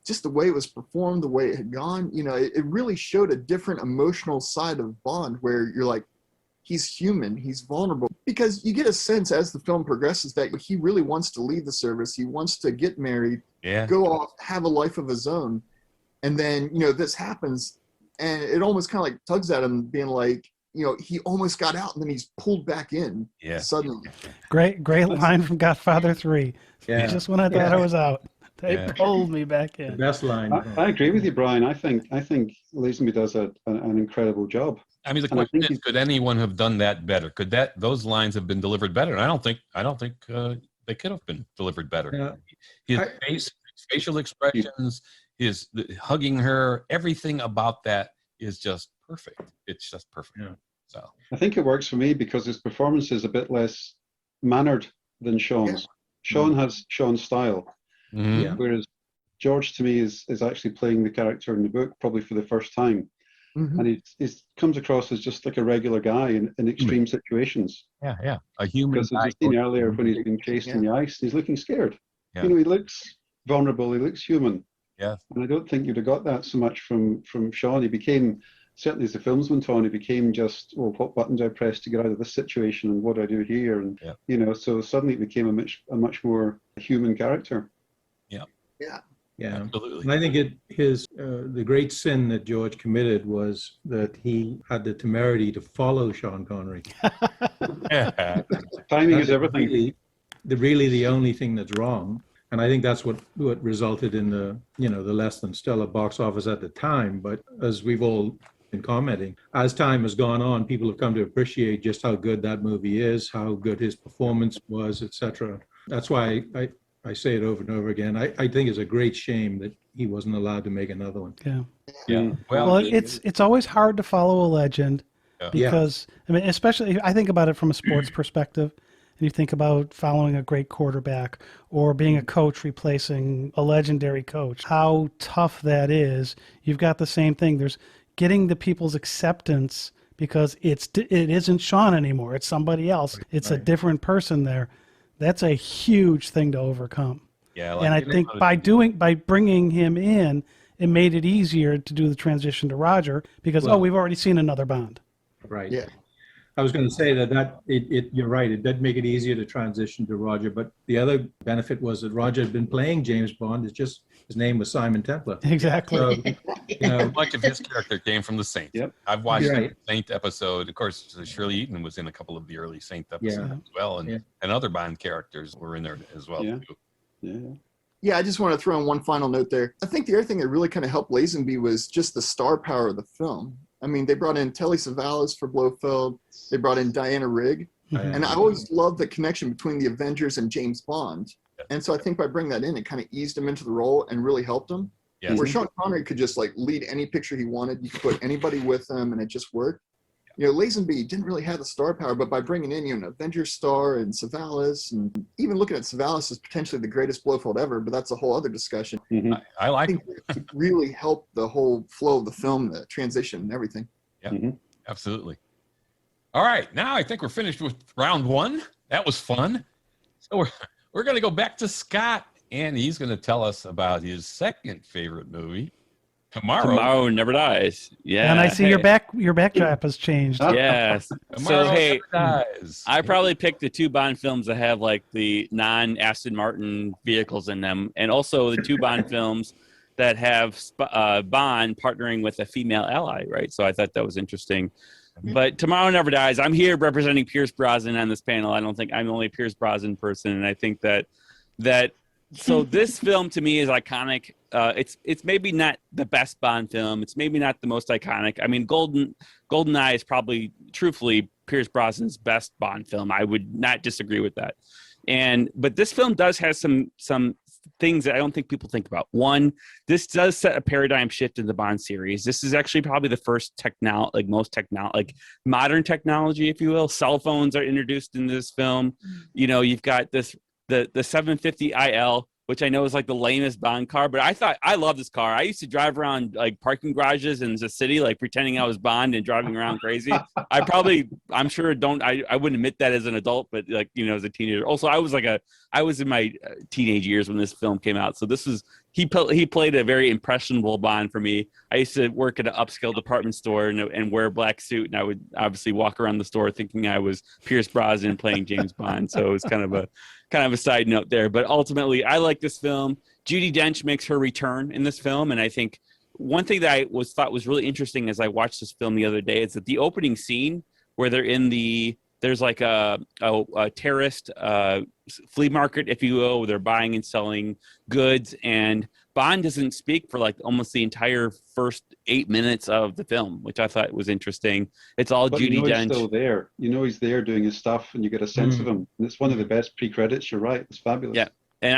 just the way it was performed, the way it had gone, it really showed a different emotional side of Bond where you're like, he's human, he's vulnerable. Because you get a sense as the film progresses that he really wants to leave the service. He wants to get married, go off, have a life of his own. And then, this happens and it almost kind of like tugs at him being like, he almost got out and then he's pulled back in suddenly. Great line from Godfather 3. Yeah. Just when I thought I was out, they pulled me back in. The best line. I agree with you, Brian. I think Lazenby does an incredible job. I mean, the question is, could anyone have done that better? Could those lines have been delivered better? And I don't think they could have been delivered better. Yeah. His facial expressions, his hugging her, everything about that is just perfect. It's just perfect. Yeah. So I think it works for me because his performance is a bit less mannered than Sean's. Sean has Sean's style, whereas George to me is actually playing the character in the book probably for the first time. And he comes across as just like a regular guy in extreme situations. Yeah, a human. Because as you've seen earlier, when he's being chased in the ice, he's looking scared. Yeah. He looks vulnerable. He looks human. Yeah. And I don't think you'd have got that so much from Sean. He became, certainly as the films went on, he became just, well, what button do I press to get out of this situation, and what do I do here? And so suddenly it became a much more human character. Yeah, absolutely. and I think the great sin that George committed was that he had the temerity to follow Sean Connery. Timing is everything. Really the only thing that's wrong, and I think that's what resulted in the less than stellar box office at the time. But as we've all been commenting, as time has gone on, people have come to appreciate just how good that movie is, how good his performance was, etc. That's why I say it over and over again. I think it's a great shame that he wasn't allowed to make another one. Yeah. Well, it's always hard to follow a legend because I mean, especially I think about it from a sports perspective, and you think about following a great quarterback or being a coach replacing a legendary coach. How tough that is. You've got the same thing. There's getting the people's acceptance because it isn't Sean anymore. It's somebody else. It's a different person there. That's a huge thing to overcome. Yeah, and I think by bringing him in, it made it easier to do the transition to Roger because we've already seen another Bond. Right. Yeah. I was going to say that you're right. It did make it easier to transition to Roger, but the other benefit was that Roger had been playing James Bond. It's just his name was Simon Templar. Exactly. So, much of his character came from the Saint. Yep. I've watched the Saint episode. Of course, Shirley Eaton was in a couple of the early Saint episodes as well, and other Bond characters were in there as well too. Yeah, I just want to throw in one final note there. I think the other thing that really kind of helped Lazenby was just the star power of the film. I mean, they brought in Telly Savalas for Blofeld. They brought in Diana Rigg. And I always loved the connection between the Avengers and James Bond. And so I think by bringing that in, it kind of eased him into the role and really helped him. Yes. Where Sean Connery could just like lead any picture he wanted. You could put anybody with him and it just worked. Lazenby didn't really have the star power, but by bringing in, an Avengers star and Savalas, and even looking at Savalas as potentially the greatest Blofeld ever, but that's a whole other discussion. I think it really helped the whole flow of the film, the transition and everything. Yeah, absolutely. All right, now I think we're finished with round one. That was fun. So we're going to go back to Scott, and he's going to tell us about his second favorite movie. Tomorrow Never Dies. Yeah. And I see Hey. your backdrop has changed. Yes. Tomorrow So hey, Never Dies. I probably picked the 2 Bond films that have like the non-Aston Martin vehicles in them, and also the 2 Bond films that have Bond partnering with a female ally, right? So I thought that was interesting. But Tomorrow Never Dies. I'm here representing Pierce Brosnan on this panel. I don't think I'm the only Pierce Brosnan person, and I think that so this film to me is iconic. It's maybe not the best Bond film. It's maybe not the most iconic. I mean, GoldenEye is probably, truthfully, Pierce Brosnan's best Bond film. I would not disagree with that. But this film does have some things that I don't think people think about. One, this does set a paradigm shift in the Bond series. This is actually probably the first modern technology, if you will. Cell phones are introduced in this film. You know, you've got the 750 IL, which I know is like the lamest Bond car, but I love this car. I used to drive around like parking garages in the city, like pretending I was Bond and driving around crazy. I wouldn't admit that as an adult, but like, you know, as a teenager. Also, I was in my teenage years when this film came out. So he played a very impressionable Bond for me. I used to work at an upscale department store and wear a black suit, and I would obviously walk around the store thinking I was Pierce Brosnan playing James Bond. So it was kind of a side note there. But ultimately, I like this film. Judi Dench makes her return in this film, and I think one thing that I thought was really interesting as I watched this film the other day is that the opening scene where there's like a terrorist flea market, if you will, where they're buying and selling goods, and Bond doesn't speak for like almost the entire first 8 minutes of the film, which I thought was interesting. It's all Judi Dench. He's still there. You know he's there doing his stuff, and you get a sense of him. And it's one of the best pre-credits. You're right. It's fabulous. Yeah,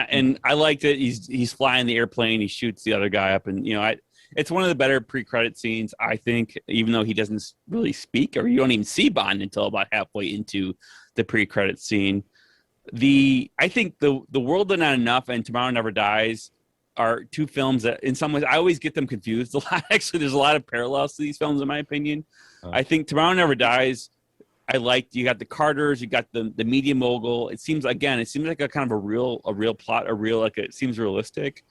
and I liked it. He's flying the airplane. He shoots the other guy up, and you know, it's one of the better pre-credit scenes, I think, even though he doesn't really speak, or you don't even see Bond until about halfway into the pre-credit scene. I think the World Is Not Enough and Tomorrow Never Dies are 2 films that in some ways I always get them confused a lot. Actually, there's a lot of parallels to these films in my opinion. I think Tomorrow Never Dies, you got the Carters, you got the media mogul. It seems like a kind of a real plot, it seems realistic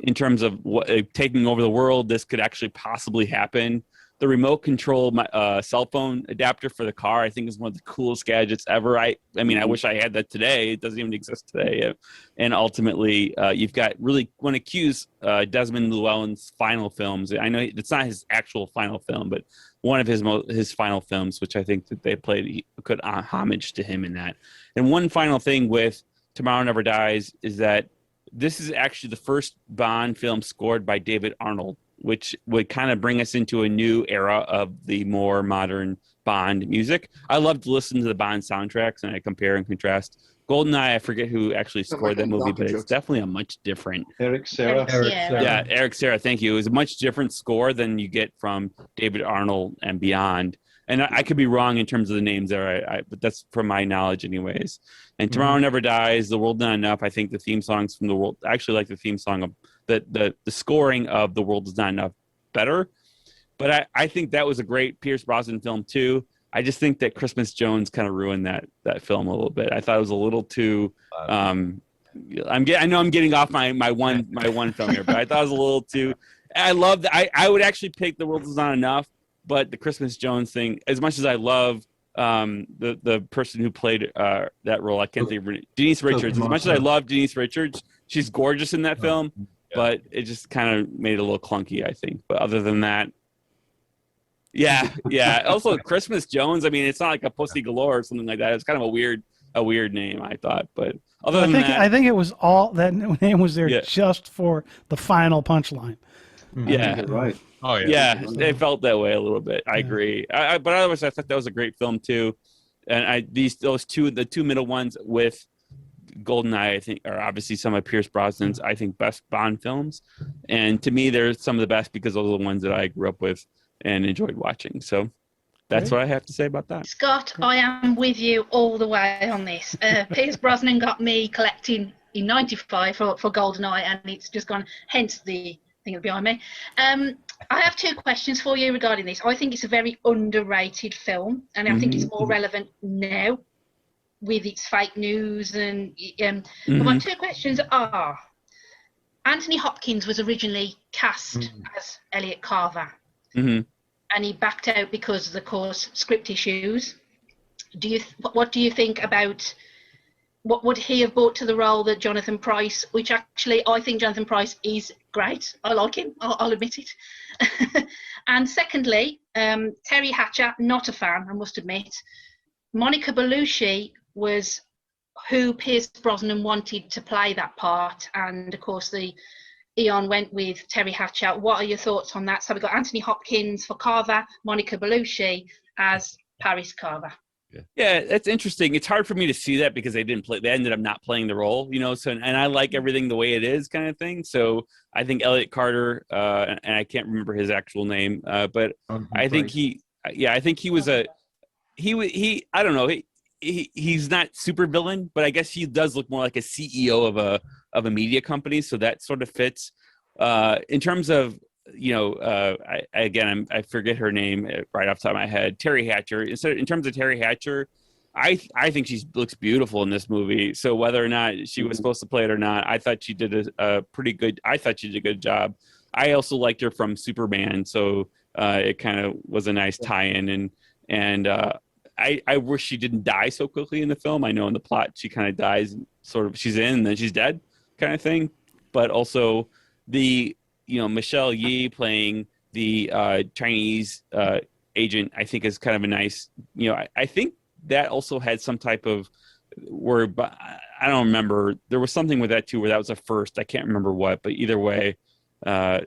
in terms of what taking over the world. This could actually possibly happen. The remote control cell phone adapter for the car, I think, is one of the coolest gadgets ever. I mean, I wish I had that today. It doesn't even exist today. And ultimately, you've got really want to accuse Desmond Llewellyn's final films. I know it's not his actual final film, but one of his final films, which I think that they played good homage to him in that. And one final thing with Tomorrow Never Dies is that this is actually the first Bond film scored by David Arnold, which would kind of bring us into a new era of the more modern Bond music. I love to listen to the Bond soundtracks, and I compare and contrast. GoldenEye, I forget who actually scored that movie, but it's definitely a much different. Eric Serra. Yeah, Eric Serra, thank you. It was a much different score than you get from David Arnold and beyond. And I could be wrong in terms of the names there, but that's from my knowledge anyways. And Tomorrow Never Dies, The World Not Enough, I think the theme songs from The World, I actually like the theme song of the scoring of The World Is Not Enough better. But I think that was a great Pierce Brosnan film too. I just think that Christmas Jones kind of ruined that film a little bit. I thought it was a little too. I know I'm getting off my one film here, but I thought it was a little too. I love that. I would actually pick The World Is Not Enough, but the Christmas Jones thing, as much as I love the person who played that role, I can't think of her, Denise Richards. As much as I love Denise Richards, she's gorgeous in that film, but it just kind of made it a little clunky, I think. But other than that. Yeah. Also, Christmas Jones. I mean, it's not like a Pussy Galore or something like that. It's kind of a weird name, I thought. But other than that, I think it was all that name was there just for the final punchline. Yeah, right. Oh yeah. Yeah, it felt that way a little bit. I agree. But otherwise, I thought that was a great film too. And the two middle ones with GoldenEye, I think, are obviously some of Pierce Brosnan's, I think, best Bond films. And to me, they're some of the best because those are the ones that I grew up with and enjoyed watching. So that's what I have to say about that. Scott, I am with you all the way on this. Pierce Brosnan got me collecting in '95 for GoldenEye, and it's just gone, hence the thing behind me. I have 2 questions for you regarding this. I think it's a very underrated film, and I think it's more relevant now with its fake news. And but my 2 questions are, Anthony Hopkins was originally cast as Elliot Carver, Mhm. and he backed out because of the course script issues. What do you think about what would he have brought to the role that Jonathan Pryce, which actually I think Jonathan Pryce is great. I like him. I'll admit it. And secondly, Terry Hatcher, not a fan, I must admit. Monica Bellucci was who Pierce Brosnan wanted to play that part, and of course Eon went with Terry Hatcher. What are your thoughts on that? So we've got Anthony Hopkins for Carver, Monica Bellucci as Paris Carver. Yeah, that's interesting. It's hard for me to see that because they ended up not playing the role, you know. So, and I like everything the way it is, kind of thing. So, I think Elliot Carter, and I can't remember his actual name, but I think I think he was I don't know, he's not super villain, but I guess he does look more like a CEO of a media company, so that sort of fits. In terms of, you know, I forget her name right off the top of my head. Terry Hatcher. In terms of Terry Hatcher, I think she looks beautiful in this movie. So whether or not she was supposed to play it or not, I thought she did a pretty good. I thought she did a good job. I also liked her from Superman, so it kind of was a nice tie-in. And I wish she didn't die so quickly in the film. I know in the plot she kind of dies, sort of. She's in and then she's dead, kind of thing. But also Michelle Ye playing the Chinese agent, I think is kind of a nice, I think that also had some type of word, but I don't remember. There was something with that too, where that was a first. I can't remember what, but either way, I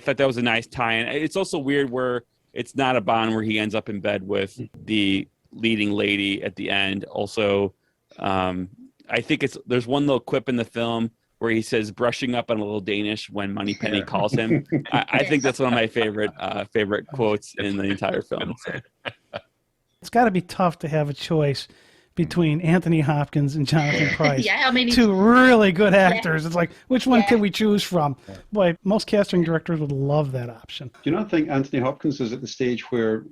thought that was a nice tie-in. It's also weird where it's not a Bond where he ends up in bed with the leading lady at the end. Also, I think there's one little quip in the film where he says brushing up on a little Danish when Moneypenny calls him. I think that's one of my favorite quotes in the entire film. So. It's got to be tough to have a choice between Anthony Hopkins and Jonathan Pryce. Yeah, I mean, two really good actors. Yeah. It's like, which one can we choose from? Boy, most casting directors would love that option. Do you not think Anthony Hopkins is at the stage where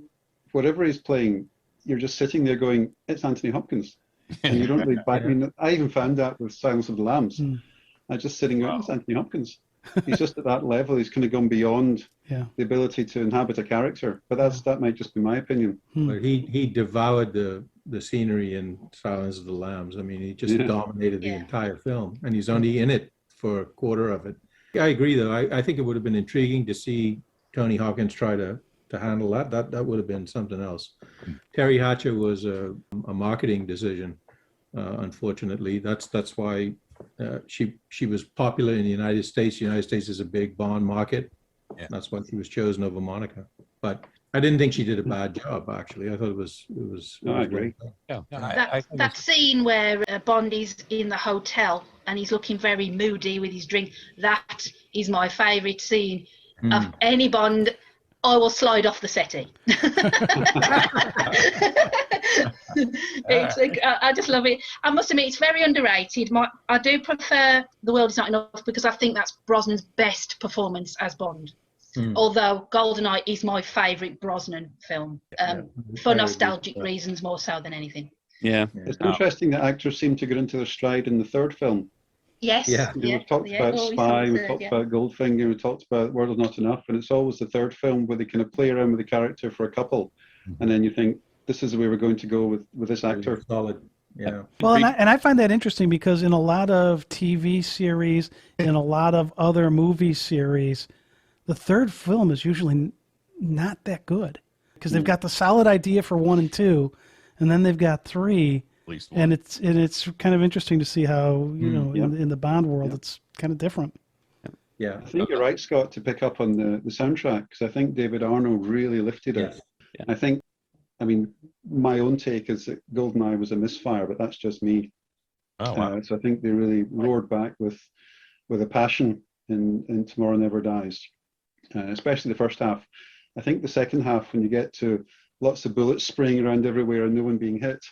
whatever he's playing, you're just sitting there going, it's Anthony Hopkins. And you don't read back. I mean, I even found that with Silence of the Lambs. I just sitting there, it's Anthony Hopkins. He's just at that level. He's kind of gone beyond the ability to inhabit a character. But that might just be my opinion. But he devoured the scenery in Silence of the Lambs. I mean, he just dominated the entire film, and he's only in it for a quarter of it. I agree, though. I think it would have been intriguing to see Tony Hawkins try to handle that. That would have been something else. Terry Hatcher was a marketing decision, unfortunately. That's why she was popular in the United States. The United States is a big Bond market. Yeah. That's why she was chosen over Monica. But I didn't think she did a bad job, actually. I thought it was I agree. That scene where Bond is in the hotel and he's looking very moody with his drink, that is my favourite scene of any Bond. I will slide off the settee. It's like, I just love it. I must admit, it's very underrated. I do prefer The World Is Not Enough because I think that's Brosnan's best performance as Bond. Although GoldenEye is my favourite Brosnan film, for nostalgic reasons more so than anything. Yeah. It's interesting that actors seem to get into their stride in the third film. Yes. Yeah. We've talked about Spy, we've talked about Goldfinger, we've talked about World Is Not Enough, and it's always the third film where they kind of play around with the character for a couple, and then you think, this is the way we're going to go with this actor. Solid. Yeah. Well, and I find that interesting because in a lot of TV series, in a lot of other movie series, the third film is usually not that good because they've got the solid idea for 1 and 2, and then they've got 3. At least one. And it's kind of interesting to see how in the Bond world it's kind of different. Yeah, I think you're right, Scott, to pick up on the soundtrack because I think David Arnold really lifted it. Yeah. I think, I mean, my own take is that GoldenEye was a misfire, but that's just me. Oh, wow. So I think they really roared back with a passion in Tomorrow Never Dies, especially the first half. I think the second half, when you get to lots of bullets spraying around everywhere and no one being hit.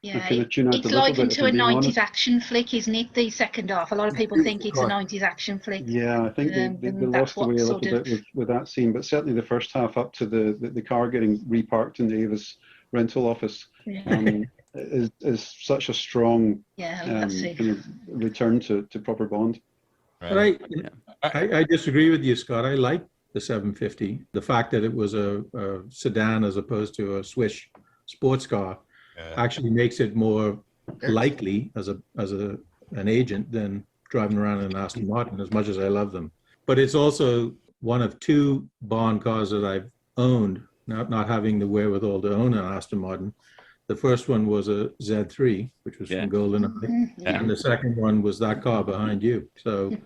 Yeah, it's likened to a 90s action flick, isn't it, the second half? A lot of people think it's a 90s action flick. Yeah, I think they lost the way a little bit with that scene, but certainly the first half up to the car getting reparked in the Avis rental office is such a strong kind of return to proper Bond. But I disagree with you, Scott. I like the 750. The fact that it was a sedan as opposed to a Swiss sports car actually makes it more likely as an agent than driving around in an Aston Martin, as much as I love them. But it's also one of two Bond cars that I've owned, not having the wherewithal to own an Aston Martin. The first one was a Z3, which was from GoldenEye, and the second one was that car behind you. So,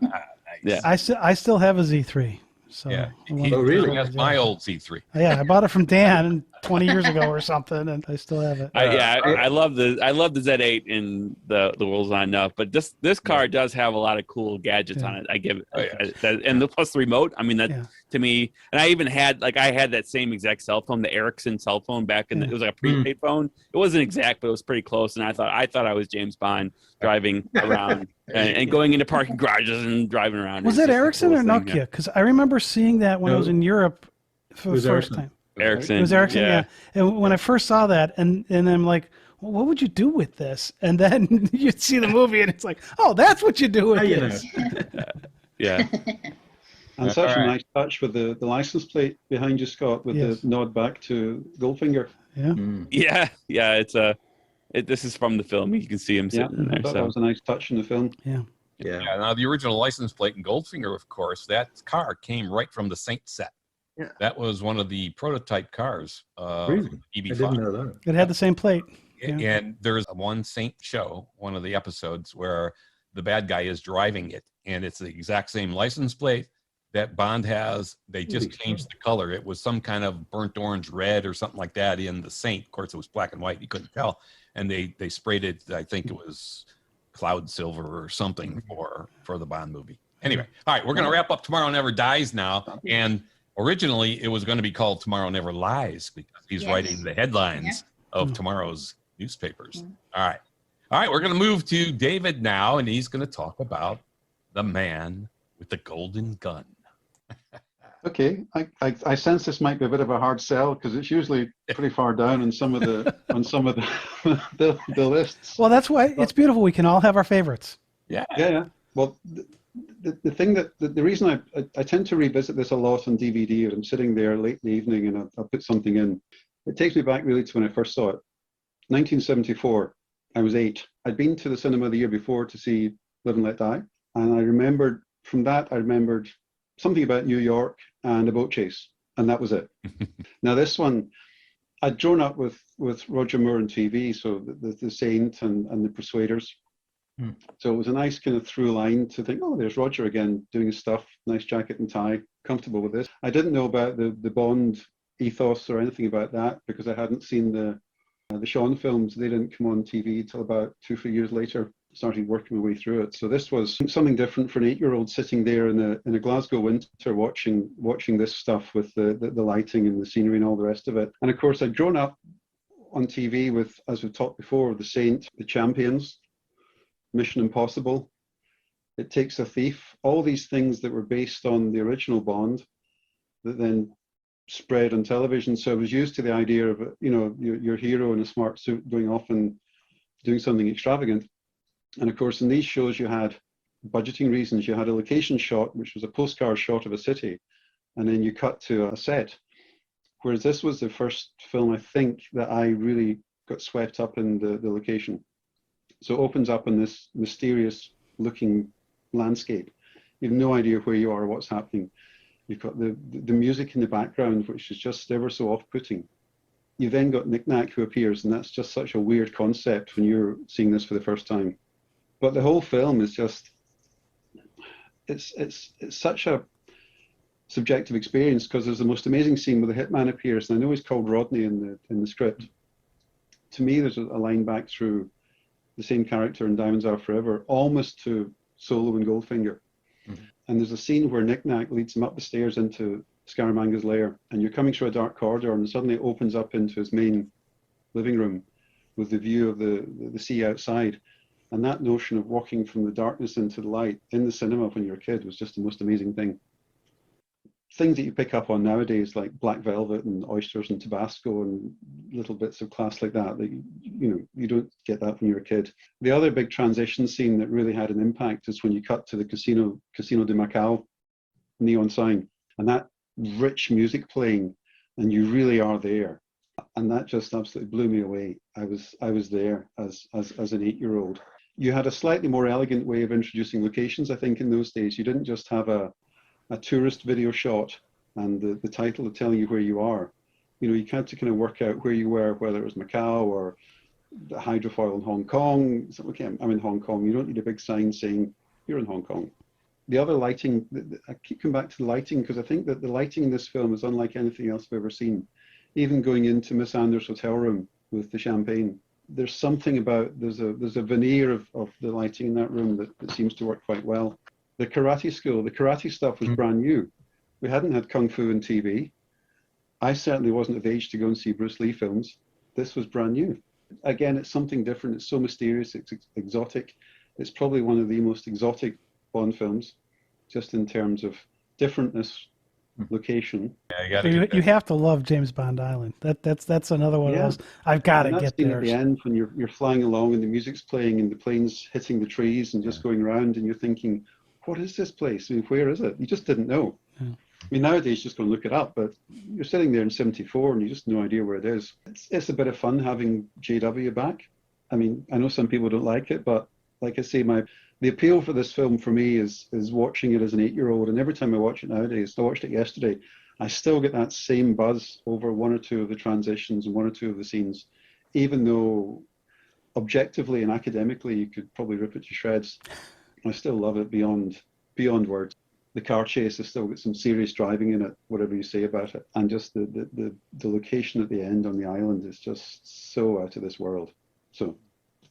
I still have a Z3. So really? That's my old Z3. Yeah, I bought it from Dan 20 years ago or something, and I still have it. I love the Z8 in the World's Not Enough, but this car does have a lot of cool gadgets on it. I give it, and the plus the remote. I mean, that to me, and I even had that same exact cell phone, the Ericsson cell phone back in it was like a prepaid phone. It wasn't exact, but it was pretty close. And I thought I was James Bond driving around and going into parking garages and driving around. Was it Ericsson or Nokia? Because I remember seeing that when I was in Europe for the first time. Ericsson. It was Ericsson, yeah. And when I first saw that, and I'm like, well, what would you do with this? And then you see the movie, and it's like, oh, that's what you do with this. Yeah. And such a nice touch with the license plate behind you, Scott, with the nod back to Goldfinger. Yeah. Yeah. This is from the film. You can see him sitting in there. I thought that was a nice touch in the film. Yeah. Now, the original license plate in Goldfinger, of course, that car came right from the Saint set. Yeah. That was one of the prototype cars. Really? EB5. I didn't know that. It had the same plate. And there's one Saint show, one of the episodes, where the bad guy is driving it, and it's the exact same license plate that Bond has. They just changed the color. It was some kind of burnt orange red or something like that in the Saint. Of course, it was black and white. You couldn't tell. And they sprayed it, I think it was cloud silver or something for the Bond movie. Anyway, all right, we're going to wrap up Tomorrow Never Dies now. And originally, it was going to be called Tomorrow Never Lies because he's writing the headlines of tomorrow's newspapers. All right, we're going to move to David now, and he's going to talk about the man with the golden gun. Okay, I sense this might be a bit of a hard sell because it's usually pretty far down on some of the the lists. Well, that's why it's beautiful. We can all have our favorites. Yeah. Well, the thing the reason I tend to revisit this a lot on DVD, I'm sitting there late in the evening and I'll put something in. It takes me back really to when I first saw it. 1974. I was 8. I'd been to the cinema the year before to see Live and Let Die, and I remembered something about New York and a boat chase, and that was it. Now this one, I'd grown up with Roger Moore on TV, so the Saint and the Persuaders. So it was a nice kind of through line to think, oh, there's Roger again doing his stuff, nice jacket and tie, comfortable with this. I didn't know about the Bond ethos or anything about that because I hadn't seen the Sean films. They didn't come on TV until about 2-3 years later. Started working my way through it. So this was something different for an 8-year-old sitting there in a Glasgow winter watching this stuff with the lighting and the scenery and all the rest of it. And of course, I'd grown up on TV with, as we've talked before, The Saint, The Champions, Mission Impossible, It Takes a Thief, all these things that were based on the original Bond that then spread on television. So I was used to the idea of, your hero in a smart suit going off and doing something extravagant. And of course, in these shows, you had budgeting reasons. You had a location shot, which was a postcard shot of a city, and then you cut to a set. Whereas this was the first film, I think, that I really got swept up in the location. So it opens up in this mysterious looking landscape. You have no idea where you are, what's happening. You've got the music in the background, which is just ever so off-putting. You've then got Knick Knack who appears, and that's just such a weird concept when you're seeing this for the first time. But the whole film is just, it's such a subjective experience because there's the most amazing scene where the hitman appears, and I know he's called Rodney in the script. To me, there's a line back through the same character in Diamonds Are Forever, almost to Solo and Goldfinger. Mm-hmm. And there's a scene where Knick Knack leads him up the stairs into Scaramanga's lair, and you're coming through a dark corridor, and suddenly it opens up into his main living room with the view of the sea outside. And that notion of walking from the darkness into the light in the cinema when you're a kid was just the most amazing thing. things that you pick up on nowadays, like Black Velvet and Oysters and Tabasco and little bits of class like that, you don't get that when you're a kid. The other big transition scene that really had an impact is when you cut to the Casino de Macau neon sign, and that rich music playing, and you really are there. And that just absolutely blew me away. I was there as an 8-year-old. You had a slightly more elegant way of introducing locations, I think, in those days. You didn't just have a tourist video shot and the title of telling you where you are. You had to kind of work out where you were, whether it was Macau or the hydrofoil in Hong Kong. So, okay, I'm in Hong Kong. You don't need a big sign saying you're in Hong Kong. The other lighting, I keep coming back to the lighting because I think that the lighting in this film is unlike anything else I've ever seen. Even going into Miss Anders' hotel room with the champagne, there's something about, there's a veneer of the lighting in that room that seems to work quite well. The karate school, the karate stuff was brand new. We hadn't had Kung Fu and TV. I certainly wasn't of age to go and see Bruce Lee films. This was brand new. Again, it's something different. It's so mysterious, it's exotic. It's probably one of the most exotic Bond films, just in terms of differentness, location. Yeah, you have to love James Bond Island. That's another one of those. I've got to get there. At the end, when you're flying along and the music's playing and the plane's hitting the trees and just going around, and you're thinking, what is this place? I mean, where is it? You just didn't know. Yeah. I mean, nowadays, just go and look it up, but you're sitting there in 74 and you just have no idea where it is. It's a bit of fun having JW back. I mean, I know some people don't like it, but like I say, the appeal for this film for me is watching it as an 8-year-old, and every time I watch it nowadays, I watched it yesterday, I still get that same buzz over one or two of the transitions and one or two of the scenes, even though objectively and academically you could probably rip it to shreds. I still love it beyond words. The car chase has still got some serious driving in it, whatever you say about it, and just the location at the end on the island is just so out of this world. So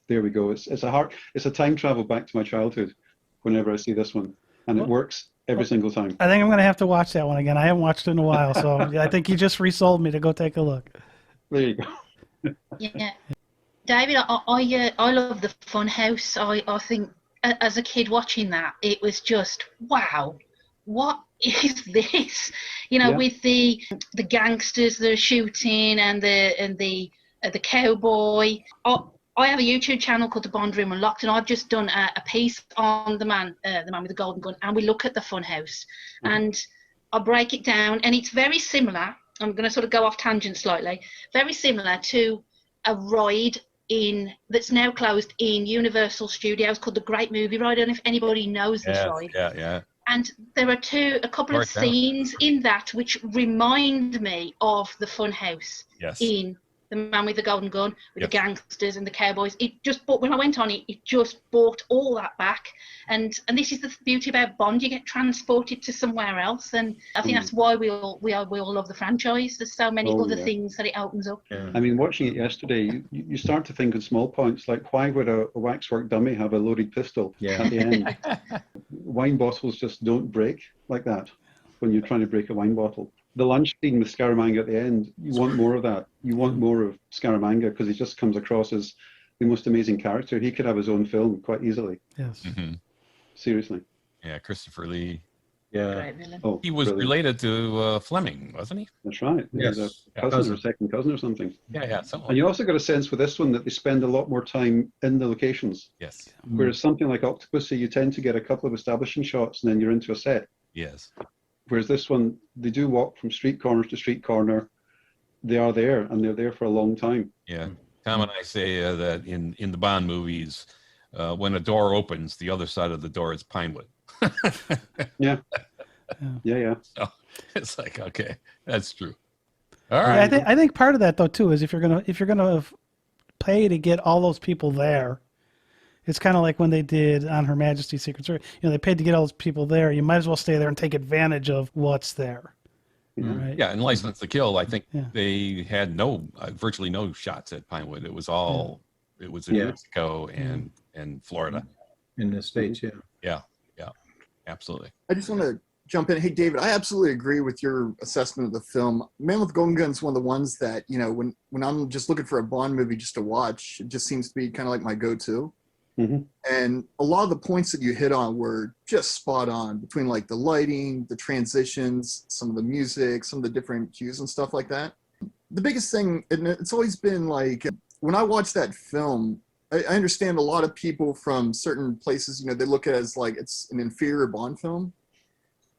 there we go. It's a time travel back to my childhood whenever I see this one, and it works every single time. I think I'm going to have to watch that one again. I haven't watched it in a while, so I think you just resold me to go take a look. There you go. Yeah, David, I love the Funhouse. I think as a kid watching that, it was just wow. What is this? With the gangsters that are shooting and the cowboy. I have a YouTube channel called The Bond Room Unlocked, and I've just done a piece on the man with the golden gun, and we look at the Funhouse, and I break it down, and it's very similar. I'm going to sort of go off tangent slightly. Very similar to a ride that's now closed in Universal Studios called the Great Movie Ride. I don't know if anybody knows this ride. Yeah. And there are a couple of scenes in that which remind me of the Funhouse in The Man with the Golden Gun, with the gangsters and the cowboys. But when I went on it, it just brought all that back. And this is the beauty about Bond. You get transported to somewhere else. And I think that's why we all love the franchise. There's so many other things that it opens up. Yeah. I mean, watching it yesterday, you start to think of small points, like why would a waxwork dummy have a loaded pistol at the end? Wine bottles just don't break like that when you're trying to break a wine bottle. The lunch scene with Scaramanga at the end, you want more of that. You want more of Scaramanga because he just comes across as the most amazing character. He could have his own film quite easily. Yes. Mm-hmm. Seriously. Yeah, Christopher Lee. Yeah. Oh, he was related to Fleming, wasn't he? That's right. Yes. He was a cousin or second cousin or something. Yeah. And you also got a sense with this one that they spend a lot more time in the locations. Yes. Whereas something like Octopussy, you tend to get a couple of establishing shots and then you're into a set. Yes. Whereas this one, they do walk from street corner to street corner. They are there, and they're there for a long time. Yeah. Tom and I say that in the Bond movies, when a door opens, the other side of the door is Pinewood. Yeah. So it's like, okay, that's true. All right. Yeah, I think part of that though too is if you're gonna pay to get all those people there, it's kind of like when they did on Her Majesty's Secret Service. They paid to get all those people there. You might as well stay there and take advantage of what's there. Right? Yeah, and License to Kill, I think they had virtually no shots at Pinewood. It was all, it was in Mexico and Florida. In the States, Yeah, absolutely. I just want to jump in. Hey, David, I absolutely agree with your assessment of the film. Man with Golden Gun is one of the ones that, when I'm just looking for a Bond movie just to watch, it just seems to be kind of like my go-to. And a lot of the points that you hit on were just spot on, between like the lighting, the transitions, some of the music, some of the different cues and stuff like that. The biggest thing, and it's always been like, when I watch that film, I understand a lot of people from certain places, you know, they look at it as like it's an inferior Bond film.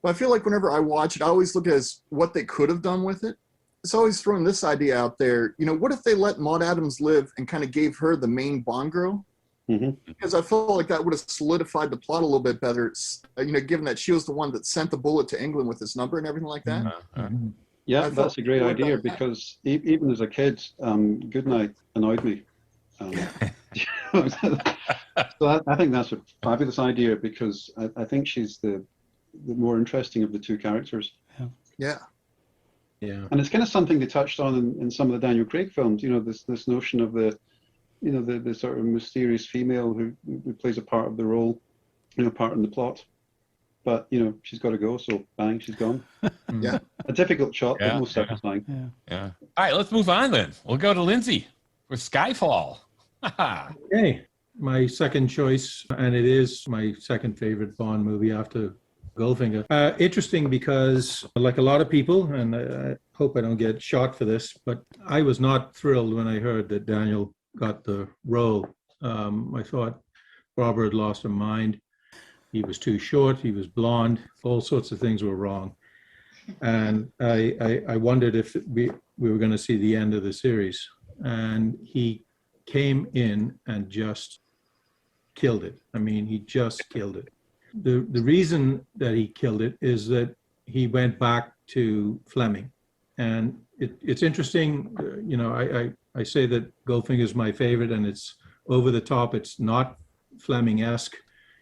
But I feel like whenever I watch it, I always look at it as what they could have done with it. It's always throwing this idea out there, you know, what if they let Maud Adams live and kind of gave her the main Bond girl? Because I felt like that would have solidified the plot a little bit better, you know, given that she was the one that sent the bullet to England with his number and everything like that. Yeah, that's a great idea, because even as a kid, Goodnight annoyed me. So I think that's a fabulous idea, because I think she's the more interesting of the two characters. Yeah. And it's kind of something they touched on in some of the Daniel Craig films, you know, this notion of the sort of mysterious female who plays a part of the role, you know, part in the plot. But, you know, she's got to go, so bang, she's gone. Yeah. A difficult shot, but most satisfying. Yeah. All right, let's move on then. We'll go to Lindsay with Skyfall. Okay, my second choice, and it is my second favorite Bond movie after Goldfinger. Interesting because, like a lot of people, and I hope I don't get shot for this, but I was not thrilled when I heard that Daniel got the role. I thought Barbara had lost her mind. He was too short, he was blonde, all sorts of things were wrong. And I wondered if we were going to see the end of the series. And he came in and just killed it. I mean, he just killed it. The reason that he killed it is that he went back to Fleming. And it's interesting, you know, I say that Goldfinger is my favorite, and it's over the top. It's not Fleming-esque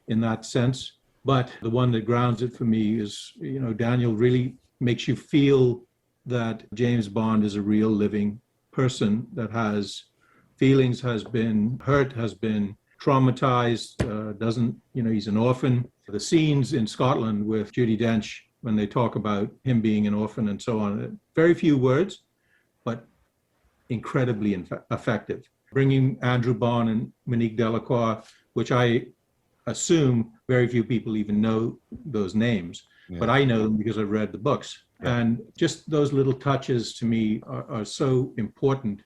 in that sense, but the one that grounds it for me is, you know, Daniel really makes you feel that James Bond is a real living person that has feelings, has been hurt, has been traumatized, doesn't, you know, he's an orphan. The scenes in Scotland with Judi Dench, when they talk about him being an orphan and so on, very few words, but incredibly effective. Bringing Andrew Bond and Monique Delacroix, which I assume very few people even know those names, but I know them because I've read the books. And just those little touches to me are so important.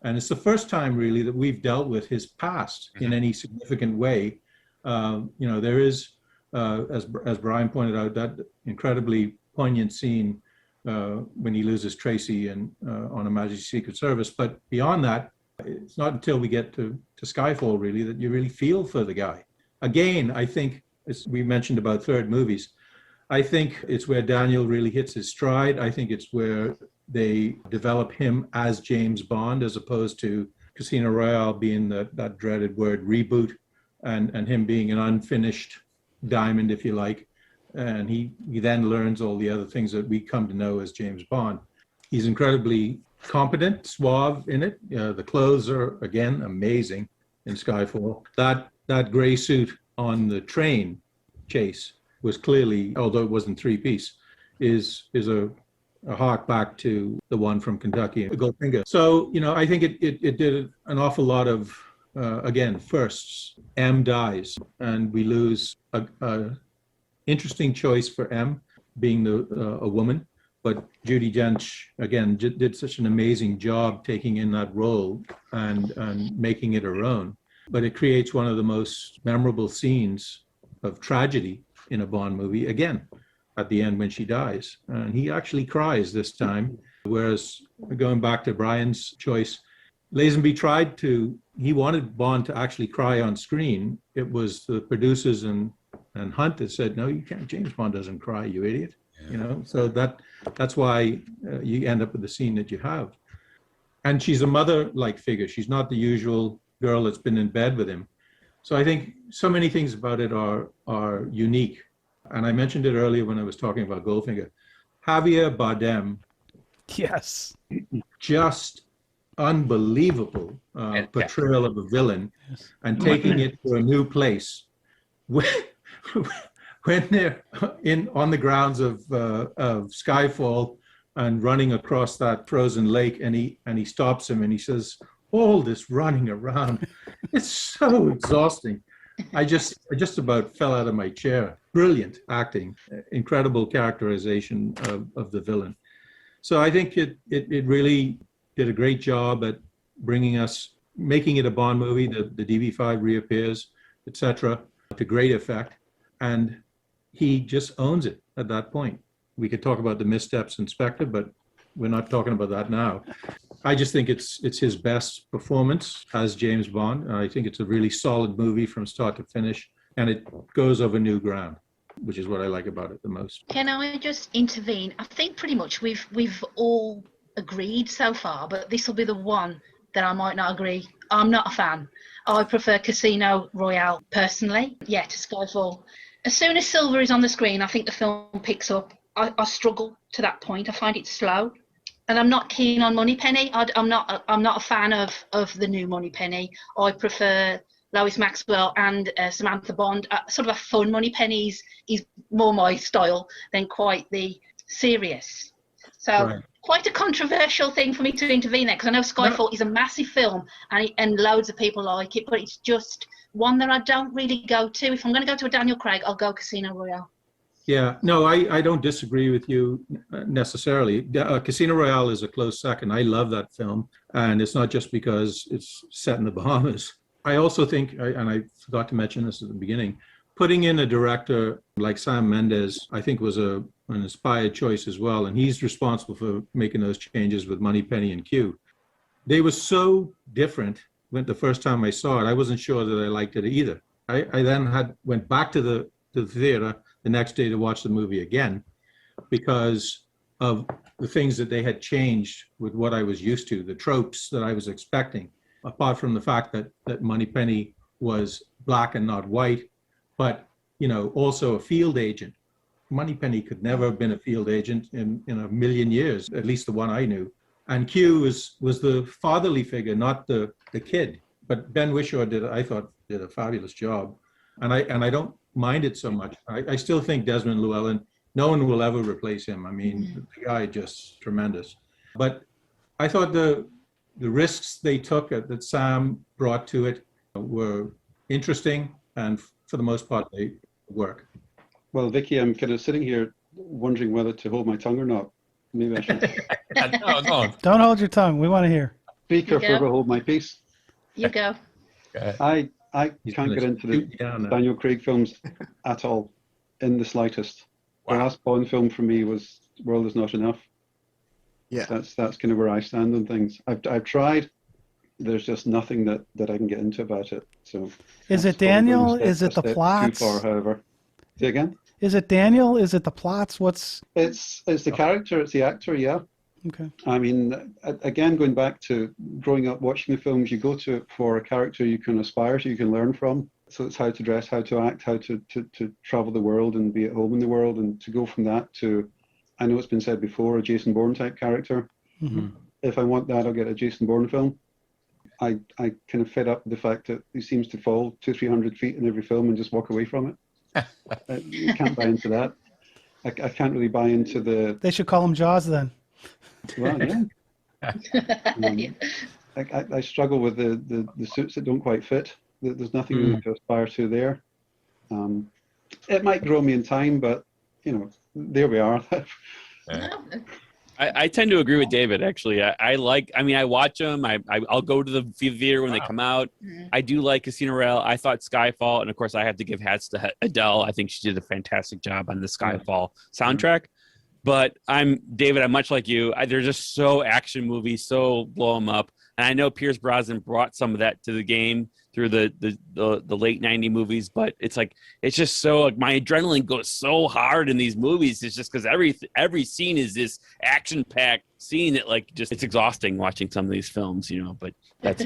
And it's the first time really that we've dealt with his past in any significant way. You know, there is, as Brian pointed out, that incredibly poignant scene when he loses Tracy and on Her Majesty's Secret Service. But beyond that, it's not until we get to Skyfall really that you really feel for the guy. Again, I think, as we mentioned about third movies, I think it's where Daniel really hits his stride. I think it's where they develop him as James Bond, as opposed to Casino Royale being that dreaded word reboot, and him being an unfinished diamond, if you like. And he then learns all the other things that we come to know as James Bond. He's incredibly competent, suave in it. The clothes are, again, amazing in Skyfall. That gray suit on the train chase was clearly, although it wasn't three-piece, is a hark back to the one from Kentucky, Goldfinger. So, you know, I think it did an awful lot of, again, firsts. M dies, and we lose a interesting choice for M, being a woman. But Judi Dench, again, did such an amazing job taking in that role and making it her own. But it creates one of the most memorable scenes of tragedy in a Bond movie, again, at the end when she dies. And he actually cries this time, whereas going back to Brian's choice, Lazenby he wanted Bond to actually cry on screen. It was the producers and Hunt that said, no, you can't, James Bond doesn't cry, you idiot. You know, so that's why you end up with the scene that you have. And she's a mother-like figure. She's not the usual girl that's been in bed with him. So I think so many things about it are unique. And I mentioned it earlier when I was talking about Goldfinger. Javier Bardem. Yes. Just unbelievable portrayal of a villain, and taking it to a new place. When they're on the grounds of Skyfall and running across that frozen lake, and he stops him and he says, all this running around, It's so exhausting. I just about fell out of my chair. Brilliant acting, incredible characterization of the villain. So I think it really did a great job at making it a Bond movie. The DB5 reappears, etc., to great effect, and he just owns it at that point. We could talk about the missteps in Spectre, but we're not talking about that now. I just think it's his best performance as James Bond. I think it's a really solid movie from start to finish, and it goes over new ground, which is what I like about it the most. Can I just intervene? I think pretty much we've all agreed so far, but this will be the one that I might not agree. I'm not a fan. I prefer Casino Royale personally. Yeah, to Skyfall. As soon as silver is on the screen, I think the film picks up. I struggle to that point. I find it slow. And I'm not keen on Moneypenny. I'm not a fan of the new Moneypenny. I prefer Lois Maxwell and Samantha Bond. Sort of a fun Moneypenny is more my style than quite the serious. So Right. Quite a controversial thing for me to intervene there, because I know Skyfall is a massive film and loads of people like it, but it's just one that I don't really go to. If I'm going to go to a Daniel Craig, I'll go Casino Royale. Yeah, no, I don't disagree with you necessarily. Casino Royale is a close second. I love that film, and it's not just because it's set in the Bahamas. I also think, and I forgot to mention this at the beginning, putting in a director like Sam Mendes, I think was an inspired choice as well, and he's responsible for making those changes with Moneypenny and Q. They were so different when the first time I saw it. I wasn't sure that I liked it either. I then went back to the theater the next day to watch the movie again because of the things that they had changed with what I was used to, the tropes that I was expecting, apart from the fact that Moneypenny was black and not white, but also a field agent. Moneypenny could never have been a field agent in a million years, at least the one I knew. And Q was the fatherly figure, not the kid. But Ben Whishaw I thought did a fabulous job. And I don't mind it so much. I still think Desmond Llewellyn, no one will ever replace him. I mean, the guy just tremendous. But I thought the risks they took that Sam brought to it were interesting, and for the most part, they work. Well, Vicky, I'm kind of sitting here wondering whether to hold my tongue or not. Maybe I should No. Don't hold your tongue. We want to hear. speak or You go. forever hold my peace. You go. I He's can't gonna get into the shoot down now. Daniel Craig films at all, in the slightest. The last Bond film for me was World Is Not Enough. Yeah. That's kind of where I stand on things. I've tried. There's just nothing that I can get into about it. So Is that's it probably Daniel? going a Is it the step plots? Too far, however. Say again. Is it Daniel? Is it the plots? What's It's the character. It's the actor. Yeah. okay? I mean, again, going back to growing up watching the films, you go to it for a character you can aspire to, you can learn from. So it's how to dress, how to act, how to travel the world and be at home in the world, and to go from that to, I know it's been said before, a Jason Bourne type character. Mm-hmm. If I want that, I'll get a Jason Bourne film. I kind of fed up with the fact that he seems to fall 200-300 feet in every film and just walk away from it. You can't buy into that. I can't really buy into the. They should call him Jaws then. Well, yeah. I struggle with the suits that don't quite fit. There's nothing really to aspire to there. It might grow me in time, but there we are. I tend to agree with David, actually. I watch them. I'll go to the theater when they come out. I do like Casino Royale. I thought Skyfall, and of course I have to give hats to Adele. I think she did a fantastic job on the Skyfall soundtrack. But David, I'm much like you. They're just so action movies, so blow them up. And I know Pierce Brosnan brought some of that to the game through the late 90s movies, but it's just so, like, my adrenaline goes so hard in these movies. It's just because every scene is this action-packed scene that, like, just, it's exhausting watching some of these films, but that's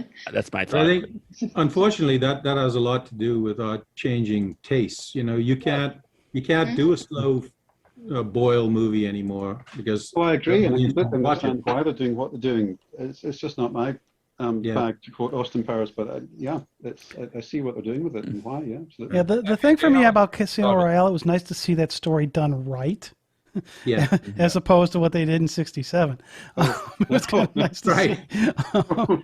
my thought. I think, unfortunately, that has a lot to do with our changing tastes. You can't do a slow boil movie anymore because. Oh, I agree, and I movies completely don't watch it. understand why they're doing what they're doing. It's just not my bag, to quote Austin Powers, but I see what they're doing with it and why. Yeah, absolutely. Yeah, the thing for me about Casino Royale, it was nice to see that story done right. Yeah. as opposed to what they did in '67. It's kind of nice to Right. see.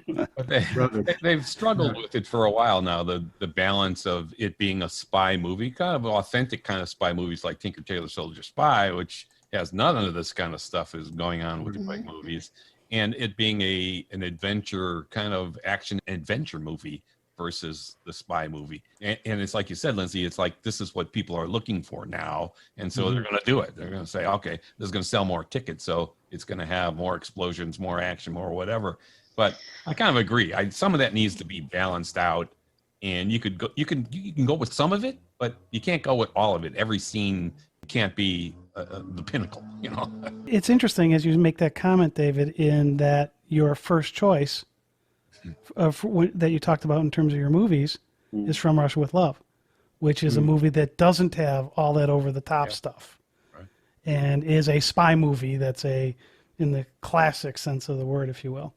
But Brother. they've struggled with it for a while now, the balance of it being a spy movie, kind of authentic kind of spy movies like Tinker Tailor Soldier Spy, which has none of this kind of stuff is going on with spy movies, and it being an adventure kind of action adventure movie versus the spy movie. And it's like you said, Lindsay, it's like this is what people are looking for now. And so they're going to do it. They're going to say, okay, this is going to sell more tickets. So it's going to have more explosions, more action, more whatever. But I kind of agree. Some of that needs to be balanced out. And you can go with some of it, but you can't go with all of it. Every scene can't be the pinnacle, you know? It's interesting as you make that comment, David, in that your first choice that you talked about in terms of your movies is From Russia with Love, which is a movie that doesn't have all that over the top stuff, Right. and is a spy movie that's in the classic sense of the word, if you will.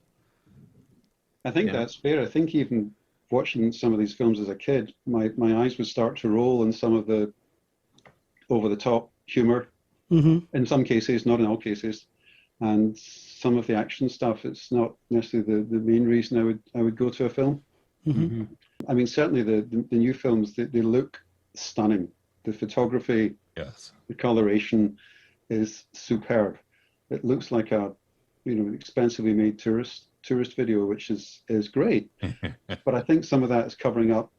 I think that's fair. I think even watching some of these films as a kid, my eyes would start to roll in some of the over-the-top humor. In some cases, not in all cases, and some of the action stuff. It's not necessarily the main reason I would go to a film. I mean, certainly the new films, they look stunning. The photography, Yes. the coloration is superb. It looks like a expensively made tourist video, which is great. But I think some of that is covering up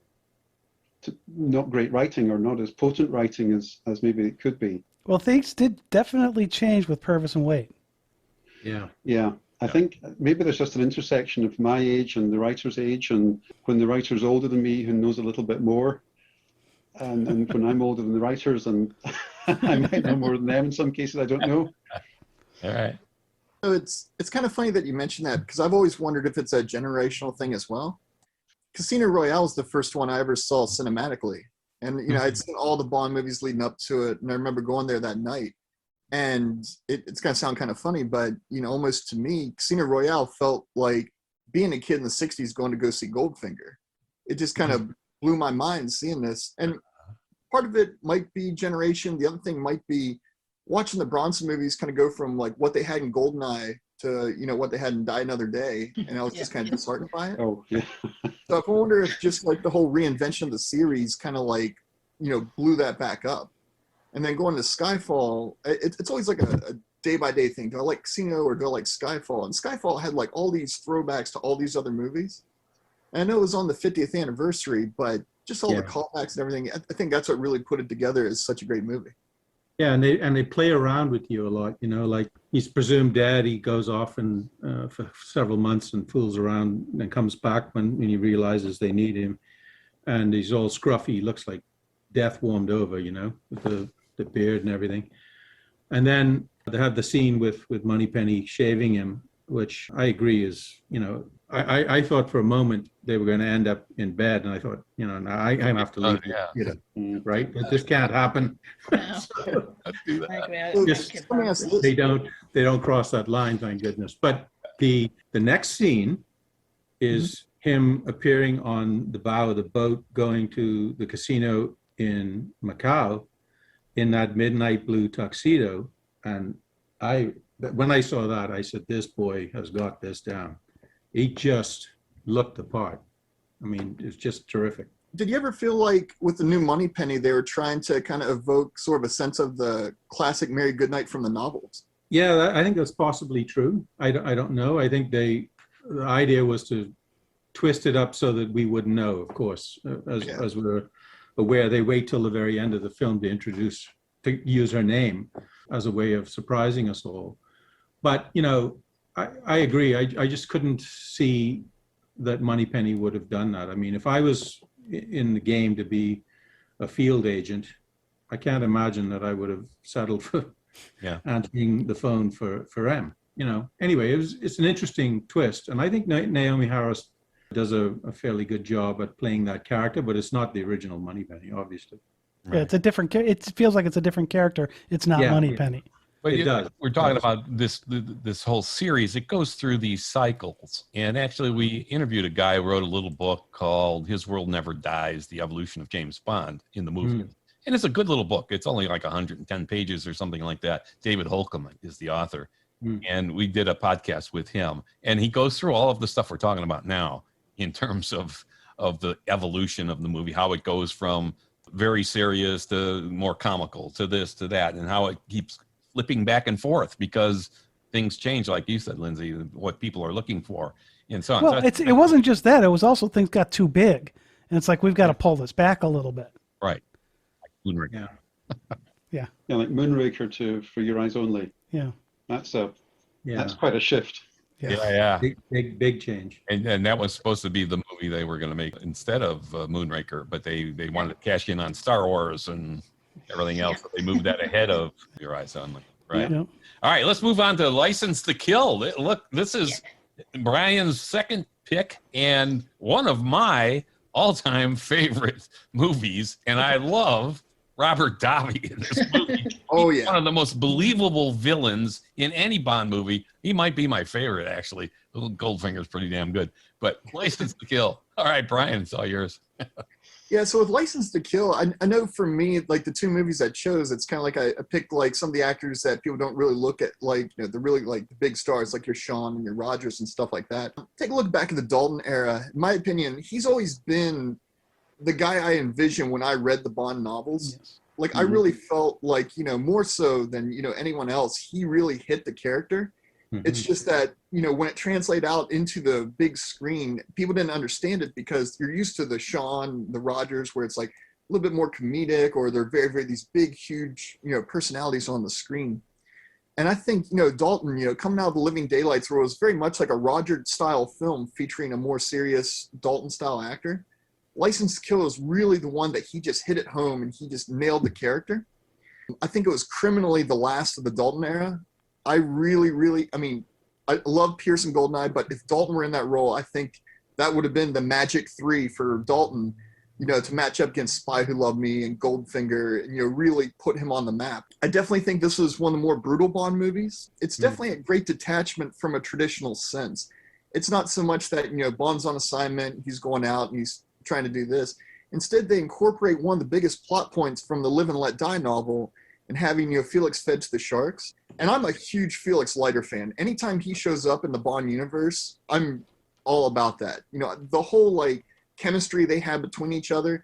to not great writing, or not as potent writing as maybe it could be. Well, things did definitely change with Purvis and Wade. Yeah. I think maybe there's just an intersection of my age and the writer's age, and when the writer's older than me who knows a little bit more, and when I'm older than the writers, and I might know more than them in some cases, I don't know. All right. So it's kind of funny that you mentioned that, because I've always wondered if it's a generational thing as well. Casino Royale is the first one I ever saw cinematically. And, I'd seen all the Bond movies leading up to it. And I remember going there that night. And it's going to sound kind of funny, but, almost to me, Casino Royale felt like being a kid in the 60s going to go see Goldfinger. It just kind of blew my mind seeing this. And part of it might be generation. The other thing might be watching the Bronson movies kind of go from like what they had in Goldeneye to, what they had in Die Another Day. And I was just kind of disheartened by it. Oh, yeah. So I wonder if just like the whole reinvention of the series kind of like, blew that back up. And then going to Skyfall, it's always like a day-by-day thing. Do I like Casino or do I like Skyfall? And Skyfall had like all these throwbacks to all these other movies. And I know it was on the 50th anniversary, but just all the callbacks and everything, I think that's what really put it together as such a great movie. Yeah, and they play around with you a lot, like he's presumed dead. He goes off and for several months and fools around and comes back when he realizes they need him. And he's all scruffy. He looks like death warmed over, with the beard and everything. And then they have the scene with Moneypenny shaving him, which I agree is, I thought for a moment they were going to end up in bed, and I thought, I have to leave. Right? This can't happen. They don't cross that line, thank goodness. But the next scene is him appearing on the bow of the boat going to the casino in Macau in that midnight blue tuxedo. And when I saw that, I said, this boy has got this down. He just looked the part. I mean, it's just terrific. Did you ever feel like with the new Moneypenny, they were trying to kind of evoke sort of a sense of the classic Mary Goodnight from the novels? Yeah, I think that's possibly true. I don't know. I think the idea was to twist it up so that we wouldn't know, of course, as we're aware. They wait till the very end of the film to use her name as a way of surprising us all. But, I agree. I just couldn't see that Moneypenny would have done that. I mean, if I was in the game to be a field agent, I can't imagine that I would have settled for answering the phone for M. Anyway, it's an interesting twist, and I think Naomi Harris does a fairly good job at playing that character, but it's not the original Moneypenny, obviously. Right. Yeah, it's a different. It feels like it's a different character. It's not Moneypenny. But we're talking about this whole series. It goes through these cycles. And actually, we interviewed a guy who wrote a little book called His World Never Dies, The Evolution of James Bond in the movie. And it's a good little book. It's only like 110 pages or something like that. David Holcomb is the author. And we did a podcast with him. And he goes through all of the stuff we're talking about now in terms of the evolution of the movie, how it goes from very serious to more comical to this to that, and how it keeps flipping back and forth because things change, like you said, Lindsay, what people are looking for and so on. Well, it wasn't just that. It was also things got too big. And it's like, we've got to pull this back a little bit. Right. Like Moonraker. Yeah. Yeah. Yeah, like Moonraker to For Your Eyes Only. Yeah. That's Yeah. quite a shift. Yeah. Big change. And that was supposed to be the movie they were going to make instead of Moonraker, but they wanted to cash in on Star Wars and everything else. So they moved that ahead of Your Eyes Only. Right. Yeah. All right, let's move on to License to Kill. Look, this is Brian's second pick and one of my all-time favorite movies, and I love Robert Davi in this movie. Oh, He's yeah. one of the most believable villains in any Bond movie. He might be my favorite, actually. Goldfinger's pretty damn good. But License to Kill. All right, Brian, it's all yours. Yeah, so with License to Kill, I know for me, like the two movies I chose, it's kind of like I picked like some of the actors that people don't really look at, like, you know, the really like the big stars, like your Sean and your Rogers and stuff like that. Take a look back at the Dalton era. In my opinion, he's always been the guy I envisioned when I read the Bond novels. Yes. Like, I really felt like, you know, more so than, you know, anyone else, he really hit the character. It's just that, you know, when it translated out into the big screen, people didn't understand it because you're used to the Sean, the Rogers, where it's like a little bit more comedic, or they're very, very, these big, huge, you know, personalities on the screen. And I think, you know, Dalton, you know, coming out of The Living Daylights, where it was very much like a Roger-style film featuring a more serious Dalton-style actor, License to Kill is really the one that he just hit it home and he just nailed the character. I think it was criminally the last of the Dalton era. I really, I mean, I love Pierce and Goldeneye, but if Dalton were in that role, I think that would have been the magic three for Dalton, you know, to match up against Spy Who Loved Me and Goldfinger, and, you know, really put him on the map. I definitely think this was one of the more brutal Bond movies. It's definitely a great detachment from a traditional sense. It's not so much that, you know, Bond's on assignment, he's going out and he's trying to do this. Instead, they incorporate one of the biggest plot points from the Live and Let Die novel and having, you know, Felix fed to the sharks. And I'm a huge Felix Leiter fan. Anytime he shows up in the Bond universe, I'm all about that. You know, the whole like chemistry they have between each other,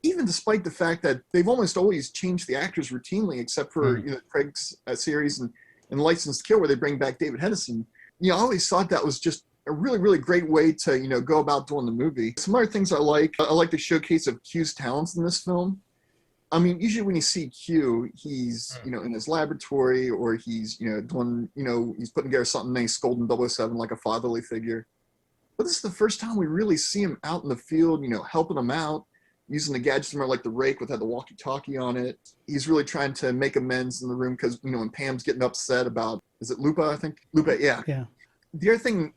even despite the fact that they've almost always changed the actors routinely, except for you know, Craig's series and License to Kill, where they bring back David Hedison. You know, I always thought that was just a really, really great way to, you know, go about doing the movie. Some other things I like the showcase of Q's talents in this film. I mean, usually when you see Q, he's, you know, in his laboratory, or he's, you know, doing, you know, he's putting together something and he's scolding 007 like a fatherly figure. But this is the first time we really see him out in the field, you know, helping them out, using the gadgets more like the rake with the walkie-talkie on it. He's really trying to make amends in the room because, you know, when Pam's getting upset about, is it Lupa, I think? Lupa, yeah. Yeah. The other thing,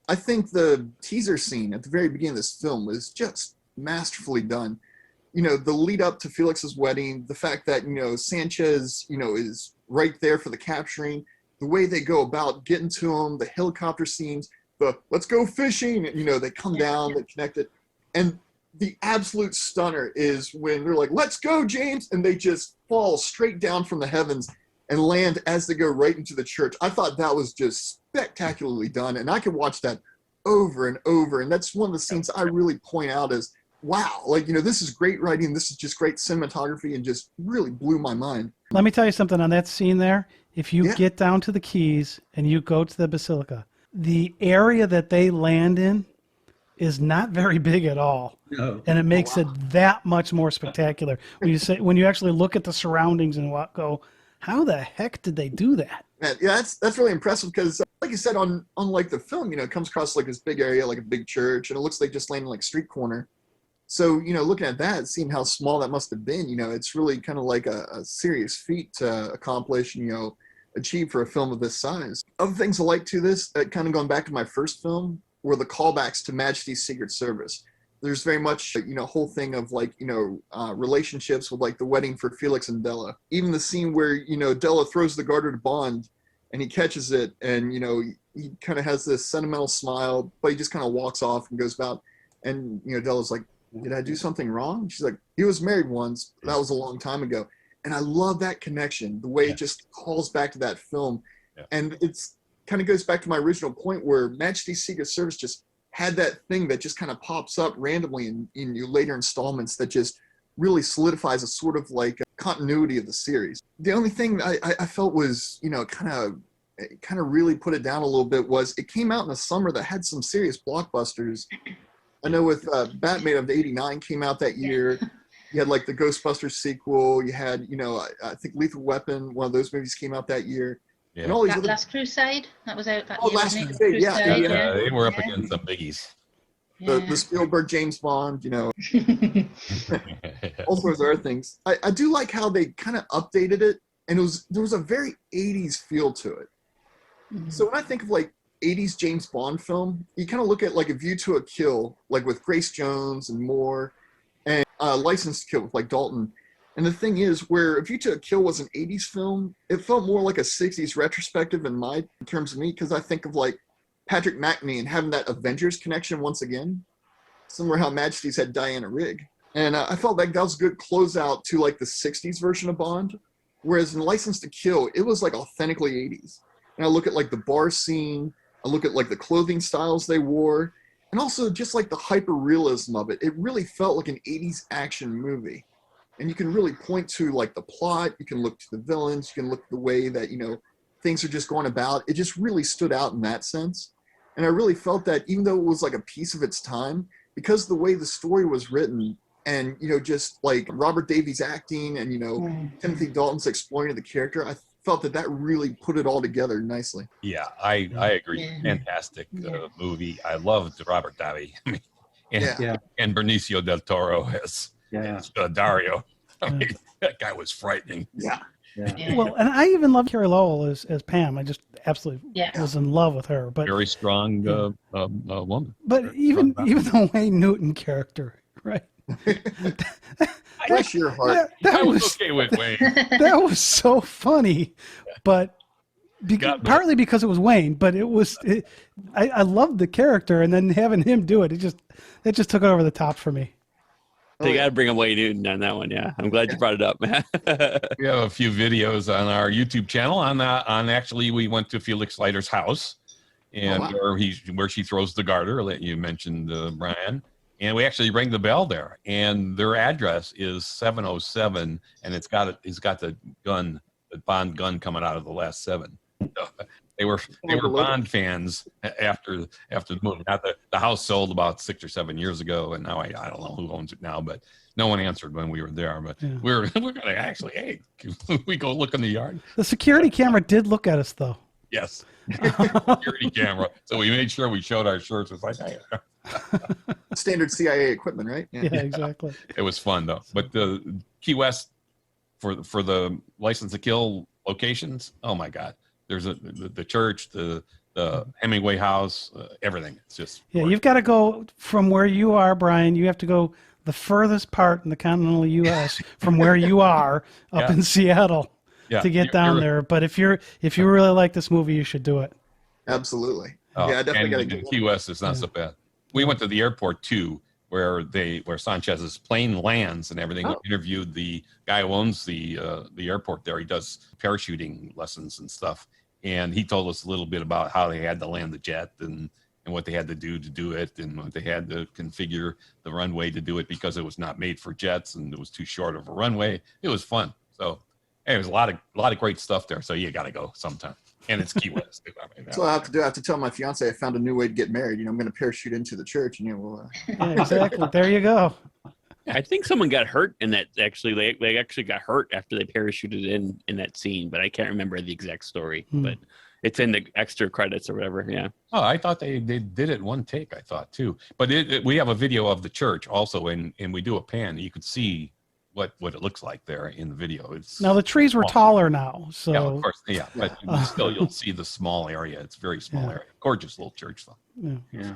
I think the teaser scene at the very beginning of this film was just masterfully done. You know, the lead up to Felix's wedding, the fact that, you know, Sanchez, you know, is right there for the capturing, the way they go about getting to him, the helicopter scenes, the let's go fishing, you know, they come down, they connect it. And the absolute stunner is when they're like, let's go, James, and they just fall straight down from the heavens and land as they go right into the church. I thought that was just spectacularly done, and I could watch that over and over. And that's one of the scenes I really point out as, wow, like, you know, this is great writing, this is just great cinematography, and just really blew my mind. Let me tell you something on that scene there. If you get down to the Keys and you go to the Basilica, the area that they land in is not very big at all. No. And it makes it that much more spectacular. When you actually look at the surroundings and go, how the heck did they do that? Man, yeah, that's really impressive because, like you said, on like the film, you know, it comes across like this big area, like a big church, and it looks like just landing like a street corner. So, you know, looking at that, seeing how small that must have been, you know, it's really kind of like a serious feat to accomplish, you know, achieve for a film of this size. Other things I like to this, kind of going back to my first film, were the callbacks to Majesty's Secret Service. There's very much, you know, whole thing of like, you know, relationships with like the wedding for Felix and Della. Even the scene where, you know, Della throws the garter to Bond and he catches it, and, you know, he kind of has this sentimental smile, but he just kind of walks off and goes about. And, you know, Della's like, Did I do something wrong? She's like, he was married once. That was a long time ago. And I love that connection, the way it just calls back to that film. Yeah. And it's kind of goes back to my original point where Majesty's Secret Service just had that thing that just kind of pops up randomly in your later installments that just really solidifies a sort of like a continuity of the series. The only thing I felt was, you know, kind of really put it down a little bit was it came out in a summer that had some serious blockbusters. I know with Batman of '89 came out that year. You had like the Ghostbusters sequel. You had, you know, I think Lethal Weapon, one of those movies came out that year. Yeah. And all these That other... Last Crusade, that was out that year. Last wasn't it? Crusade, yeah. They were up against some biggies. The Spielberg James Bond, you know, all sorts of other things. I do like how they kind of updated it, and there was a very 80s feel to it. So when I think of like 80s James Bond film, you kind of look at like A View to a Kill, like with Grace Jones and Moore, and License to Kill with like Dalton. And the thing is, where A View to a Kill was an 80s film, it felt more like a 60s retrospective in terms of me, because I think of like Patrick McNee and having that Avengers connection once again, similar how Majesty's had Diana Rigg. And I felt like that was a good closeout to like the 60s version of Bond, whereas in License to Kill, it was like authentically 80s. And I look at like the bar scene, I look at like the clothing styles they wore, and also just like the hyper realism of it. It really felt like an 80s action movie. And you can really point to like the plot, you can look to the villains, you can look at the way that, you know, things are just going about. It just really stood out in that sense. And I really felt that even though it was like a piece of its time, because the way the story was written and, you know, just like Robert Davies acting and, you know, Timothy Dalton's exploring the character, I felt that really put it all together nicely. Yeah, I agree. Fantastic movie. I loved Robert Davi and Benicio del Toro as Dario. I mean, that guy was frightening. Yeah. Well, and I even love Carrie Lowell as Pam. I just absolutely was in love with her. But very strong woman. But even the Wayne Newton character, right? Bless your heart. I was okay with Wayne. That was so funny, but partly because it was Wayne. But I loved the character, and then having him do it, it just took it over the top for me. They got to bring a Wayne Newton on that one. Yeah, I'm glad you brought it up, man. We have a few videos on our YouTube channel on actually we went to Felix Leiter's house, and where she throws the garter that you mentioned, Brian. And we actually rang the bell there, and their address is 707, and it's got the Bond gun coming out of the last 7. So they were Bond fans after the movie. Now the house sold about 6 or 7 years ago, and now I don't know who owns it now, but no one answered when we were there. But we're gonna actually, we go look in the yard. The security camera did look at us though. Yes, security camera. So we made sure we showed our shirts. It was like, hey. Standard CIA equipment, right? Yeah, exactly. It was fun though. But the Key West for the License to Kill locations, oh my God. There's the church, the Hemingway house, everything. It's just You've got to go from where you are, Brian. You have to go the furthest part in the continental U.S. from where you are up in Seattle to get down there. But if you really like this movie, you should do it. Absolutely. I definitely got to go. Key West is not so bad. We went to the airport too, where Sanchez's plane lands and everything. We interviewed the guy who owns the airport there. He does parachuting lessons and stuff. And he told us a little bit about how they had to land the jet and what they had to do it and what they had to configure the runway to do it because it was not made for jets and it was too short of a runway. It was fun. So hey, there's a lot of great stuff there. So you got to go sometime. And it's Key West. That's what I have to do. I have to tell my fiance I found a new way to get married. You know, I'm going to parachute into the church, and exactly. There you go. I think someone got hurt in that. Actually, they actually got hurt after they parachuted in that scene, but I can't remember the exact story. But it's in the extra credits or whatever. Yeah. Oh, I thought they did it one take. I thought too. But we have a video of the church also, and we do a pan. You could see what it looks like there in the video. Now the trees were taller now, so yeah, of course, but still you'll see the small area. It's a very small area. Gorgeous little church though. Yeah.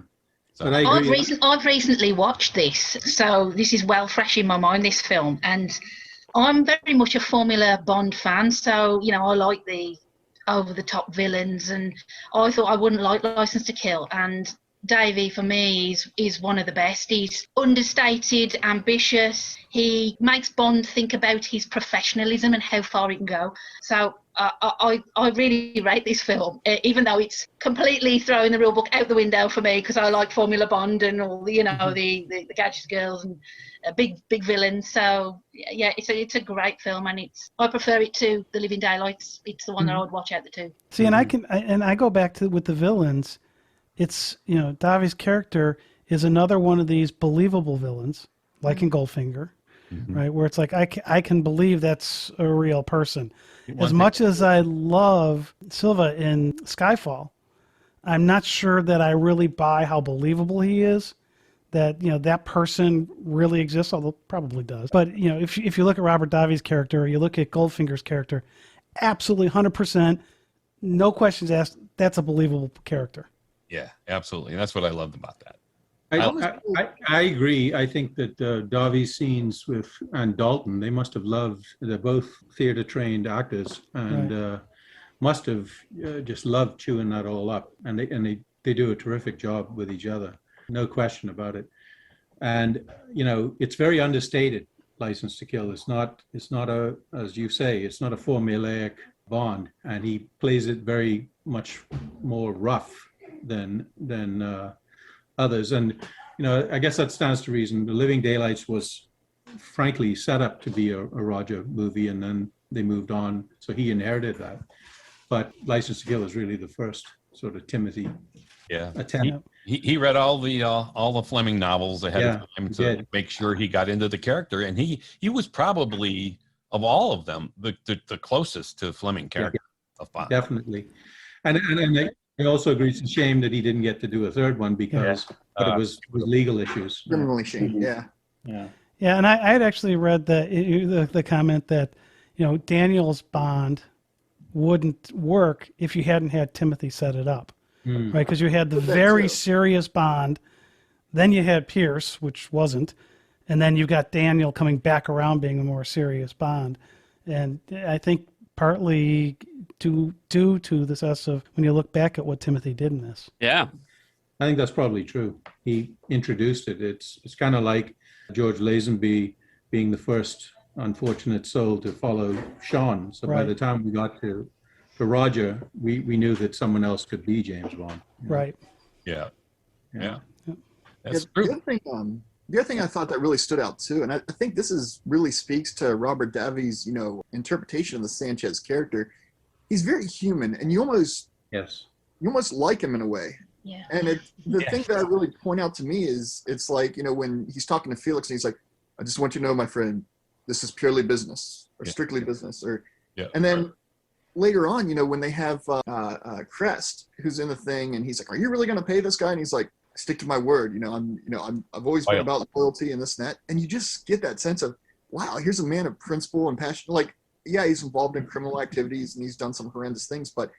So, but I agree. I've recently watched this, so this is well fresh in my mind, this film, and I'm very much a Formula Bond fan, so you know I like the over the top villains, and I thought I wouldn't like License to Kill, and Davey, for me, is one of the best. He's understated, ambitious. He makes Bond think about his professionalism and how far he can go. So I really rate this film, even though it's completely throwing the rule book out the window for me, because I like Formula Bond and all the, the Gadgets girls and big villains. So yeah, it's a great film, and I prefer it to The Living Daylights. It's the one that I would watch out the two. See, and I go back to with the villains. It's, Davi's character is another one of these believable villains, like in Goldfinger, right? Where it's like, I can believe that's a real person. As much as I love Silva in Skyfall, I'm not sure that I really buy how believable he is, that, that person really exists, although probably does. But, if you look at Robert Davi's character, or you look at Goldfinger's character, absolutely 100%, no questions asked, that's a believable character. Yeah, absolutely. That's what I loved about that. I agree. I think that Davi's scenes and Dalton, they must have loved. They're both theater trained actors, and must have just loved chewing that all up. And they do a terrific job with each other, no question about it. And it's very understated. License to Kill. It's not a, as you say, it's not a formulaic Bond, and he plays it very much more rough than others. And I guess that stands to reason. The Living Daylights was frankly set up to be a Roger movie, and then they moved on, so he inherited that. But License to Kill is really the first sort of Timothy attempt. He read all the Fleming novels ahead of time to make sure he got into the character, and he was probably, of all of them, the closest to Fleming character of Bond. Definitely. And I also agree it's a shame that he didn't get to do a third one because but it was legal issues. Criminally shame, yeah. Yeah, and I had actually read the comment that, Daniel's Bond wouldn't work if you hadn't had Timothy set it up, right? Because you had the very serious Bond, then you had Pierce, which wasn't, and then you got Daniel coming back around being a more serious Bond. And I think partly due to the sense of when you look back at what Timothy did in this. Yeah. I think that's probably true. He introduced it. It's kind of like George Lazenby being the first unfortunate soul to follow Sean. So by the time we got to Roger, we knew that someone else could be James Bond. Right. Yeah. That's true. The other thing I thought that really stood out too, and I think this really speaks to Robert Davi's, interpretation of the Sanchez character. He's very human, and you almost like him in a way. Yeah. And the thing that I really point out to me is, it's like, when he's talking to Felix and he's like, "I just want you to know, my friend, this is purely business or strictly business." And then later on, when they have Crest, who's in the thing, and he's like, "Are you really going to pay this guy?" And he's like, "I stick to my word. I've always been about loyalty and this and that." And you just get that sense of, wow, here's a man of principle and passion. Like, yeah, he's involved in criminal activities and he's done some horrendous things, but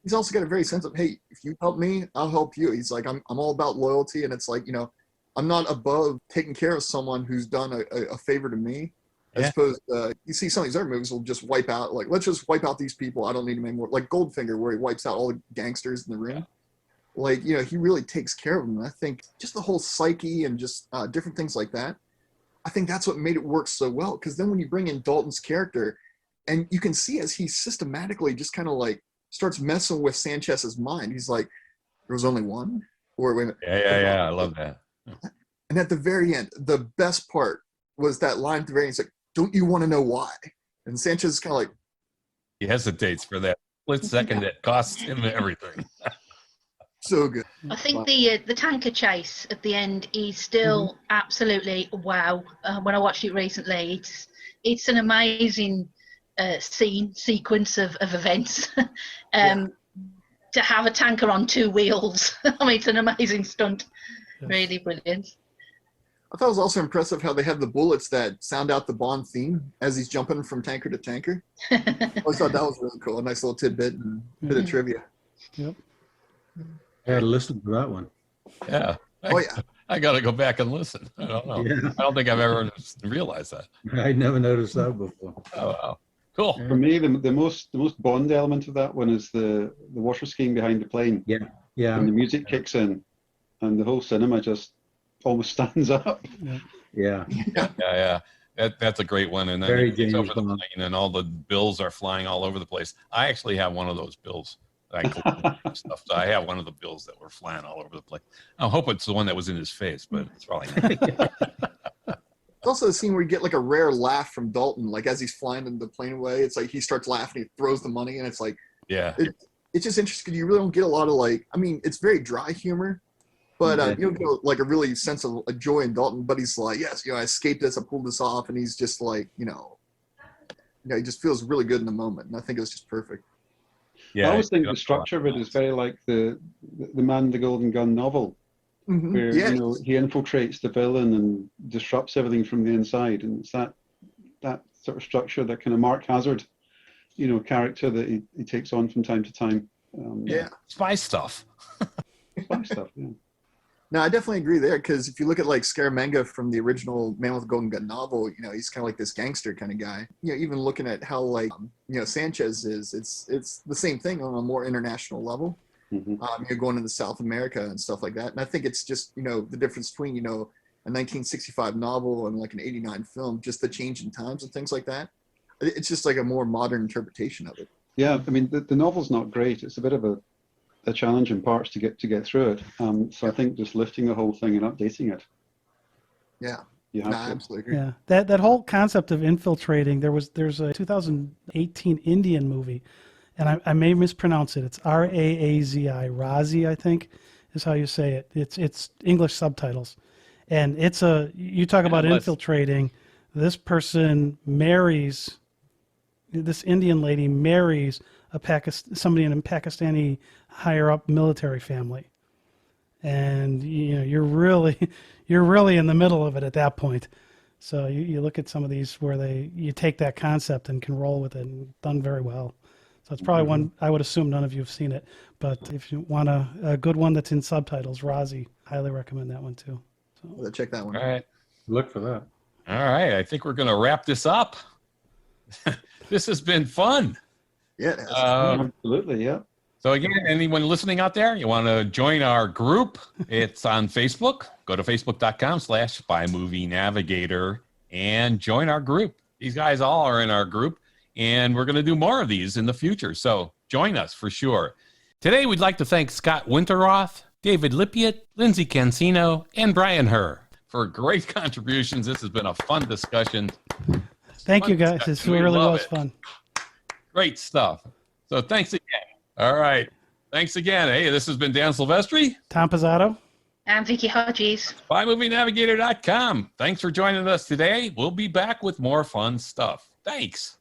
he's also got a very sense of, hey, if you help me, I'll help you. He's like, I'm all about loyalty, and it's like, I'm not above taking care of someone who's done a favor to me. As opposed to, you see some of these other movies will just wipe out, like, let's just wipe out these people. I don't need them anymore. Like Goldfinger, where he wipes out all the gangsters in the room. Like, he really takes care of them. And I think just the whole psyche and just different things like that, I think that's what made it work so well. Because then when you bring in Dalton's character, and you can see as he systematically just kind of like starts messing with Sanchez's mind. He's like, there was only one? Or wait a minute. Yeah, I love that. And at the very end, the best part was that line at the very end. It's like, don't you want to know why? And Sanchez is kind of like, he hesitates for that split second that costs him everything. So good. I think the tanker chase at the end is still absolutely wow. When I watched it recently, it's an amazing sequence of events. To have a tanker on two wheels, I mean, it's an amazing stunt. Really brilliant. I thought it was also impressive how they have the bullets that sound out the Bond theme as he's jumping from tanker to tanker. I always thought that was really cool. A nice little tidbit and bit of trivia. Yep. I had to listen to that one. Yeah. I got to go back and listen. I don't know. Yeah. I don't think I've ever realized that. I'd never noticed that before. Oh, wow. Cool. For me, the most Bond element of that one is the washer skiing behind the plane. Yeah. When the music kicks in, and the whole cinema just almost stands up. Yeah. Yeah. That's a great one. And then Very he gets over James the Bond. plane and all the bills are flying all over the place. I actually have one of those bills. That I collect stuff. So I have one of the bills that were flying all over the place. I hope it's the one that was in his face, but it's probably not. It's also the scene where you get like a rare laugh from Dalton, like as he's flying in the plane away. It's like he starts laughing, he throws the money, and it's like, Yeah. it's just interesting because you really don't get a lot of like, I mean, it's very dry humor, but you don't get like a really sense of a joy in Dalton. But he's like, yes, I escaped this, I pulled this off, and he's just like, he just feels really good in the moment, and I think it was just perfect. Yeah. I always think the structure of it is very like the Man with the Golden Gun novel, where he infiltrates the villain and disrupts everything from the inside, and it's that sort of structure, that kind of Mark Hazard, character that he takes on from time to time. Spy stuff. Spy stuff. Yeah. No, I definitely agree there, because if you look at like Scaramanga from the original Man with the Golden Gun novel, he's kind of like this gangster kind of guy. Even looking at how like Sanchez is, it's the same thing on a more international level. You're going into South America and stuff like that, and I think it's just the difference between a 1965 novel and like an 89 film, just the change in times and things like that. It's just like a more modern interpretation of it. Yeah, I mean the novel's not great. It's a bit of a challenge in parts to get through it. So I think just lifting the whole thing and updating it. Yeah. You have I to. absolutely agree. Yeah, that whole concept of infiltrating. There's a 2018 Indian movie, and I may mispronounce it. It's Raazi, Razi, I think, is how you say it. It's English subtitles, and you talk about infiltrating. This person marries. This Indian lady marries somebody in a Pakistani higher up military family, and you're really in the middle of it at that point. So you look at some of these where you take that concept and can roll with it, and done very well. So it's probably one I would assume none of you have seen it, but if you want a good one that's in subtitles, Razi, highly recommend that one too. So check that one. All right. Look for that. All right. I think we're going to wrap this up. This has been fun. Yeah. Absolutely. Yeah. So again, anyone listening out there, you want to join our group? It's on Facebook. Go to facebook.com/SpyMovieNavigator and join our group. These guys all are in our group, and we're going to do more of these in the future. So join us for sure. Today, we'd like to thank Scott Winterroth, David Lippiett, Lindsay Cancino, and Brian Herr for great contributions. This has been a fun discussion. Thank you, guys. This really was fun. Great stuff. So thanks again. All right. Thanks again. Hey, this has been Dan Silvestri. Tom Pizzato. And Vicky Hodges. SpyMovieNavigator.com. Thanks for joining us today. We'll be back with more fun stuff. Thanks.